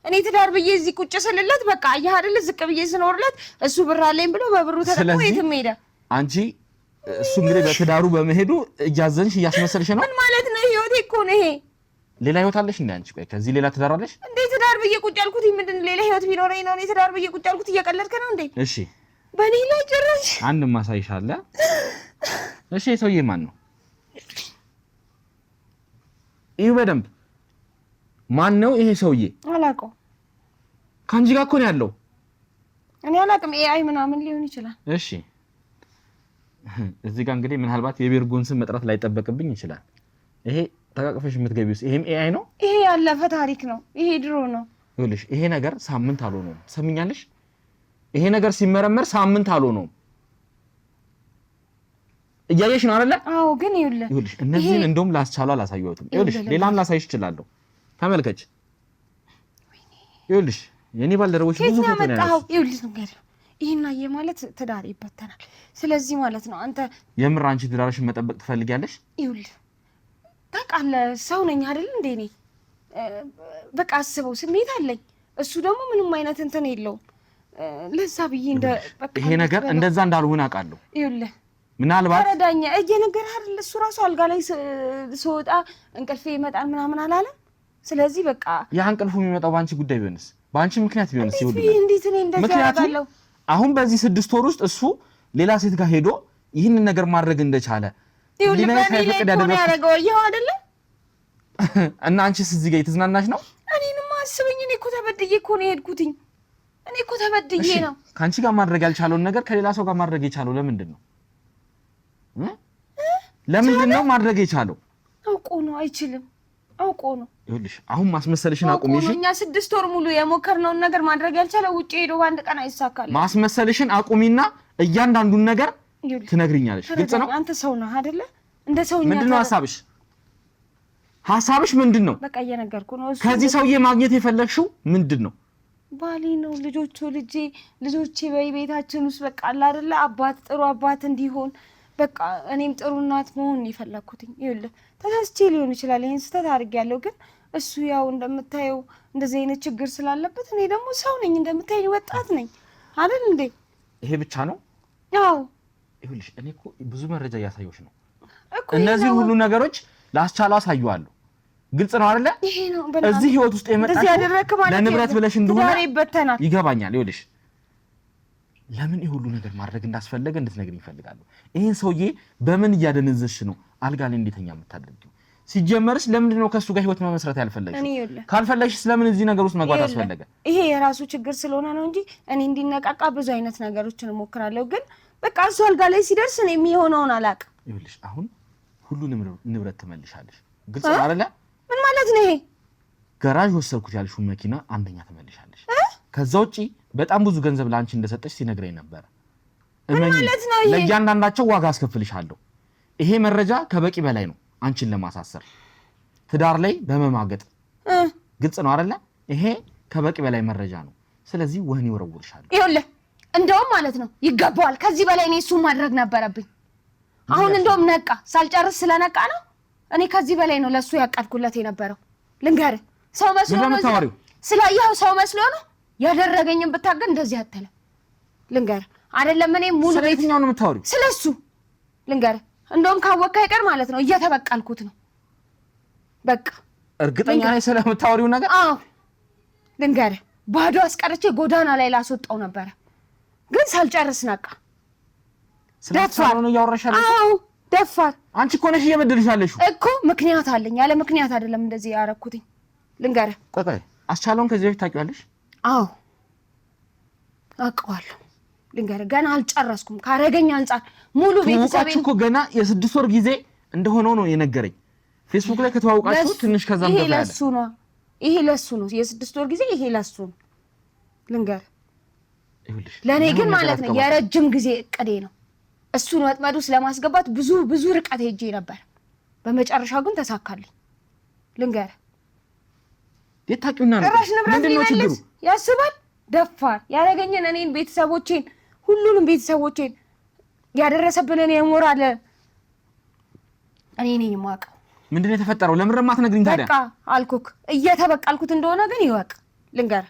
እኔ ትዳር ብዬ እዚህ ቁጭ ስልለት በቃ አየህ አይደል ዝቅ ብዬ ስኖርለት እሱ ብር አለኝ ብሎ በብሩ ተጠቅሞ የትም ሄደ። አንቺ እሱ እንግዲህ በትዳሩ በመሄዱ እያዘንሽ እያስመሰልሽ ነው። ምን ማለት ነው? ህይወቴ እኮ ነው ይሄ። ሌላ ህይወት አለሽ እንዴ አንቺ? ቆይ ከዚህ ሌላ ትዳር አለሽ እንዴ? ትዳር ብዬ ቁጭ ያልኩት ምንድን ሌላ ህይወት ቢኖረኝ ነው እኔ ትዳር ብዬ ቁጭ ያልኩት? እየቀለድክ ነው እንዴ? እሺ በኔ ላይ ጭራሽ አንድ ማሳይሻለ። እሺ ሰውዬ ማን ነው? ይሄ በደንብ ማን ነው ይሄ ሰውዬ? አላውቀውም። ካንቺ ጋር እኮ ነው ያለው። እኔ አላውቅም። ኤአይ ምናምን ሊሆን ይችላል። እሺ እዚህ ጋር እንግዲህ ምናልባት የቤርጎን ስም መጥራት ላይጠበቅብኝ ይችላል። ይሄ ተቃቅፈሽ የምትገቢው ይሄም ኤአይ ነው። ይሄ ያለፈ ታሪክ ነው። ይሄ ድሮ ነው። ይኸውልሽ ይሄ ነገር ሳምንት አልሆነውም። ሰምኛለሽ? ይሄ ነገር ሲመረመር ሳምንት አልሆነውም። እያየሽ ነው አይደለ? አዎ። ግን ይኸውልሽ እነዚህን እንደውም ላስቻለው አላሳየሁትም። ይኸውልሽ ሌላም ላሳይሽ እችላለሁ። ተመልከች። ይኸውልሽ የኔ ባልደረቦች ብዙ ፎቶ ነው ያለው። ይኸውልሽ ነገር ይሄና ማለት ትዳር ይበተናል። ስለዚህ ማለት ነው አንተ የምር አንቺ ትዳርሽን መጠበቅ ትፈልጊያለሽ? ይኸውልህ ታውቃለህ ሰው ነኝ አይደል እንዴ? እኔ በቃ አስበው ስሜት አለኝ። እሱ ደግሞ ምንም አይነት እንትን የለውም። ለዛ ብዬ እንደ በቃ ይሄ ነገር እንደዛ እንዳልሆነ አውቃለሁ። ይኸውልህ ምናልባት ረዳኛ እየነገርህ አይደል? እሱ ራሱ አልጋ ላይ ስወጣ እንቅልፌ ይመጣል ምናምን አላለም። ስለዚህ በቃ ያ እንቅልፉ የሚመጣው ባንቺ ጉዳይ ቢሆንስ? ባንቺ ምክንያት ቢሆንስ? እንዴት እኔ እንደዚህ አደርጋለሁ? አሁን በዚህ 6 ወር ውስጥ እሱ ሌላ ሴት ጋር ሄዶ ይህንን ነገር ማድረግ እንደቻለ ያደረገው ይኸው አይደለ? እና አንቺስ እዚህ ጋር የተዝናናሽ ነው? እኔንም አስበኝ። እኔ እኮ ተበድዬ እኮ ነው የሄድኩትኝ። እኔ እኮ ተበድዬ ነው። ከአንቺ ጋር ማድረግ ያልቻለውን ነገር ከሌላ ሰው ጋር ማድረግ የቻለው ለምንድን ነው? ለምንድን ነው ማድረግ የቻለው? አውቆ ነው። አይችልም። አውቆ ነው። ይኸውልሽ አሁን ማስመሰልሽን አቁሚ። እሺ እኛ 6 ወር ሙሉ የሞከርነውን ነገር ማድረግ ያልቻለው ውጪ ሄዶ በአንድ ቀን አይሳካልም። ማስመሰልሽን አቁሚና እያንዳንዱን ነገር ትነግሪኛለሽ። ግልጽ ነው። አንተ ሰው ነህ አይደለ? እንደ ሰውኛ ምንድነው ሀሳብሽ? ሀሳብሽ ምንድነው? በቃ እየነገርኩ ነው። ከዚህ ሰውዬ ማግኘት የፈለግሽው ምንድነው? ባሌ ነው። ልጆቼ በቤታችን ውስጥ በቃ አለ አይደለ? አባት ጥሩ አባት እንዲሆን በቃ እኔም ጥሩ እናት መሆን የፈለኩትኝ። ይኸውልህ ተሳስቼ ሊሆን ይችላል፣ ይሄን ስህተት አድርጌያለሁ። ግን እሱ ያው እንደምታየው እንደዚህ አይነት ችግር ስላለበት እኔ ደግሞ ሰው ነኝ፣ እንደምታየኝ ወጣት ነኝ አይደል እንዴ? ይሄ ብቻ ነው? ያው ይኸውልሽ እኔ እኮ ብዙ መረጃ እያሳየሁሽ ነው። እነዚህ ሁሉ ነገሮች ላስቻለው አሳየዋለሁ። ግልጽ ነው አይደለ? ይሄ ነው እዚህ ህይወት ውስጥ የመጣሽ ለንብረት ብለሽ እንደሆነ ይበተናል። ይገባኛል። ይኸውልሽ ለምን ይሄ ሁሉ ነገር ማድረግ እንዳስፈለገ እንድትነግሪኝ እፈልጋለሁ። ይሄን ሰውዬ በምን እያደነዘሽ ነው አልጋ ላይ እንዴተኛ የምታደርጊው? ሲጀመርስ ለምንድን ነው ከሱ ጋር ህይወት መመስረት ያልፈለግሽው? ካልፈለግሽ ለምን እዚህ ነገር ውስጥ መግባት አስፈለገ? ይሄ የራሱ ችግር ስለሆነ ነው እንጂ እኔ እንዲነቃቃ ብዙ አይነት ነገሮችን እሞክራለሁ። ግን በቃ እሱ አልጋ ላይ ሲደርስ ነው የሚሆነውን አላውቅም። ይኸውልሽ አሁን ሁሉ ንብረት ትመልሻለሽ። ግልጽ ነው አይደለ? ምን ማለት ነው ይሄ? ገራዥ ወሰድኩት ያልሽው መኪና አንደኛ ትመልሻለሽ። ከዛ ውጪ በጣም ብዙ ገንዘብ ለአንቺ እንደሰጠሽ ሲነግረኝ ነበር። ማለት ነው ይሄ ለእያንዳንዳቸው ዋጋ አስከፍልሻለሁ። ይሄ መረጃ ከበቂ በላይ ነው አንቺን ለማሳሰር ትዳር ላይ በመማገጥ። ግልጽ ነው አይደለ? ይሄ ከበቂ በላይ መረጃ ነው። ስለዚህ ወህኒ ወረውርሻለሁ። ይኸውልህ እንደውም ማለት ነው ይገባዋል። ከዚህ በላይ እኔ እሱን ማድረግ ነበረብኝ። አሁን እንደውም ነቃ። ሳልጨርስ ስለነቃ ነው። እኔ ከዚህ በላይ ነው ለሱ ያቀድኩለት የነበረው። ልንገርህ ሰው መስሎ ነው ስላየኸው ሰው መስሎ ነው ያደረገኝን ብታገል እንደዚህ አተለ። ልንገርህ አይደለም እኔ ሙሉ ስለየትኛው ነው የምታወሪው? ስለሱ ልንገርህ። እንደውም ካወቅህ አይቀር ማለት ነው እየተበቀልኩት ነው። በቃ እርግጠኛ ነኝ ስለምታወሪው ነገር? አዎ ልንገርህ ባዶ አስቀርቼ ጎዳና ላይ ላስወጣው ነበረ፣ ግን ሳልጨርስ ነቃ። ደፋር ነው ያወራሻል። አዎ ደፋር። አንቺ እኮ ነሽ እየበደልሻለሽ እኮ። ምክንያት አለኝ። ያለ ምክንያት አይደለም እንደዚህ ያረኩትኝ። ልንገርህ ቆይ አስቻለውን ከዚህ በፊት ታውቂዋለሽ? አዎ አውቀዋለሁ። ልንገርህ ገና አልጨረስኩም። ካረገኝ አንጻር ሙሉ ቤተሰቤን እኮ ገና የ6 ወር ጊዜ እንደሆነው ነው የነገረኝ። ፌስቡክ ላይ ከተዋወቃችሁ ትንሽ ከዛም ገባ ያለ። ይሄ ለሱ ነው የ6 ወር ጊዜ። ይሄ ለሱ ነው። ልንገርህ ለእኔ ግን ማለት ነው የረጅም ጊዜ እቅዴ ነው። እሱን ወጥመዱ ስለማስገባት ብዙ ርቀት ሄጄ ነበር። በመጨረሻ ግን ተሳካልኝ። ልንገርህ የታቂውና ነው ምንድነው ችግሩ? ያስባል። ደፋር ያረገኝን እኔን ቤተሰቦቼን ሁሉንም ቤተሰቦቼን ያደረሰብንን የሞራል እኔ ነኝ የማውቀው። ምንድነው የተፈጠረው? ለምን ረማት ነግሪኝ ታዲያ? በቃ አልኩክ እየተበቃልኩት እንደሆነ ግን ይወቅ። ልንገር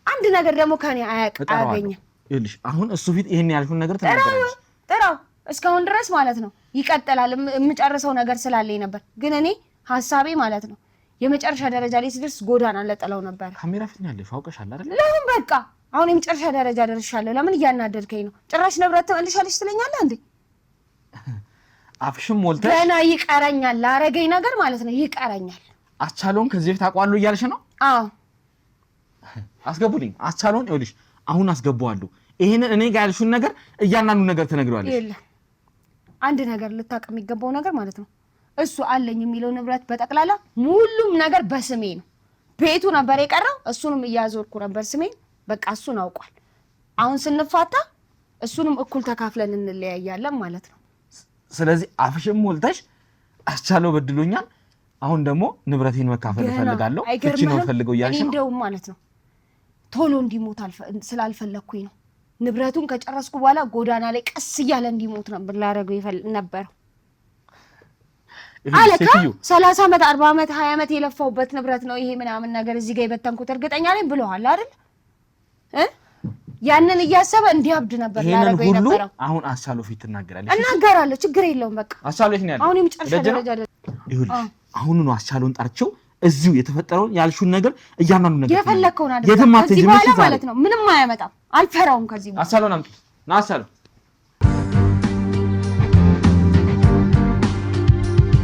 አንድ ነገር ደግሞ ከኔ አያገኝም። ይልሽ አሁን እሱ ፊት ይሄን ያልኩን ነገር ተናገረሽ። ጥራው እስካሁን ድረስ ማለት ነው ይቀጥላል። የምጨርሰው ነገር ስላለኝ ነበር፣ ግን እኔ ሐሳቤ ማለት ነው የመጨረሻ ደረጃ ላይ ሲደርስ ጎዳና ለጠለው ነበር። ካሜራ ፊት ነው ያለሽ አውቀሻል አይደል? ለምን በቃ አሁን የመጨረሻ ደረጃ ደርሻለሁ። ለምን እያናደድከኝ ነው? ጭራሽ ንብረት ትመልሻለሽ ትለኛለህ እንዴ? አፍሽም ሞልተሽ ገና ይቀረኛል፣ ላረገኝ ነገር ማለት ነው ይቀረኛል። አስቻለውን ከዚህ በፊት አውቀዋለሁ እያልሽ ነው? አዎ አስገቡልኝ። አስቻለውን ይኸውልሽ አሁን አስገባዋለሁ። ይሄንን እኔ ጋር ያልሽውን ነገር እያንዳንዱ ነገር ትነግሪዋለሽ። የለም አንድ ነገር ልታውቅ የሚገባው ነገር ማለት ነው እሱ አለኝ የሚለው ንብረት በጠቅላላ ሙሉም ነገር በስሜ ነው። ቤቱ ነበር የቀረው፣ እሱንም እያዞርኩ ነበር ስሜን። በቃ እሱን አውቋል። አሁን ስንፋታ እሱንም እኩል ተካፍለን እንለያያለን ማለት ነው። ስለዚህ አፍሽም ሞልተሽ አስቻለው በድሎኛል፣ አሁን ደግሞ ንብረቴን መካፈል እፈልጋለሁ፣ እቺ ነው ፈልገው እያልሽ ነው። እንደውም ማለት ነው ቶሎ እንዲሞት ስላልፈለኩኝ ነው። ንብረቱን ከጨረስኩ በኋላ ጎዳና ላይ ቀስ እያለ እንዲሞት ነበር ላደርገው ነበር። አለካ 30 ዓመት 40 ዓመት 20 ዓመት የለፋውበት ንብረት ነው ይሄ ምናምን ነገር እዚህ ጋር የበተንኩት እርግጠኛ ነኝ ብለዋል አይደል? ያንን እያሰበ እንዲያብድ ነበር ላደርገው የነበረው። አሁን አስቻለው ፊት ትናገራለች። እናገራለሁ፣ ችግር የለውም በቃ አስቻለው የት ነው ያለው? አሁን የመጨረሻ ደረጃ ይኸውልሽ አሁን ነው አስቻለውን ጠርቼው እዚሁ የተፈጠረውን ያልሹን ነገር እያንዳንዱ ነገር የፈለከውን አይደል? ከዚህ በኋላ ማለት ነው ምንም አያመጣም። አልፈራውም ከዚህ በኋላ። አስቻለውን አምጪ ና አስቻለው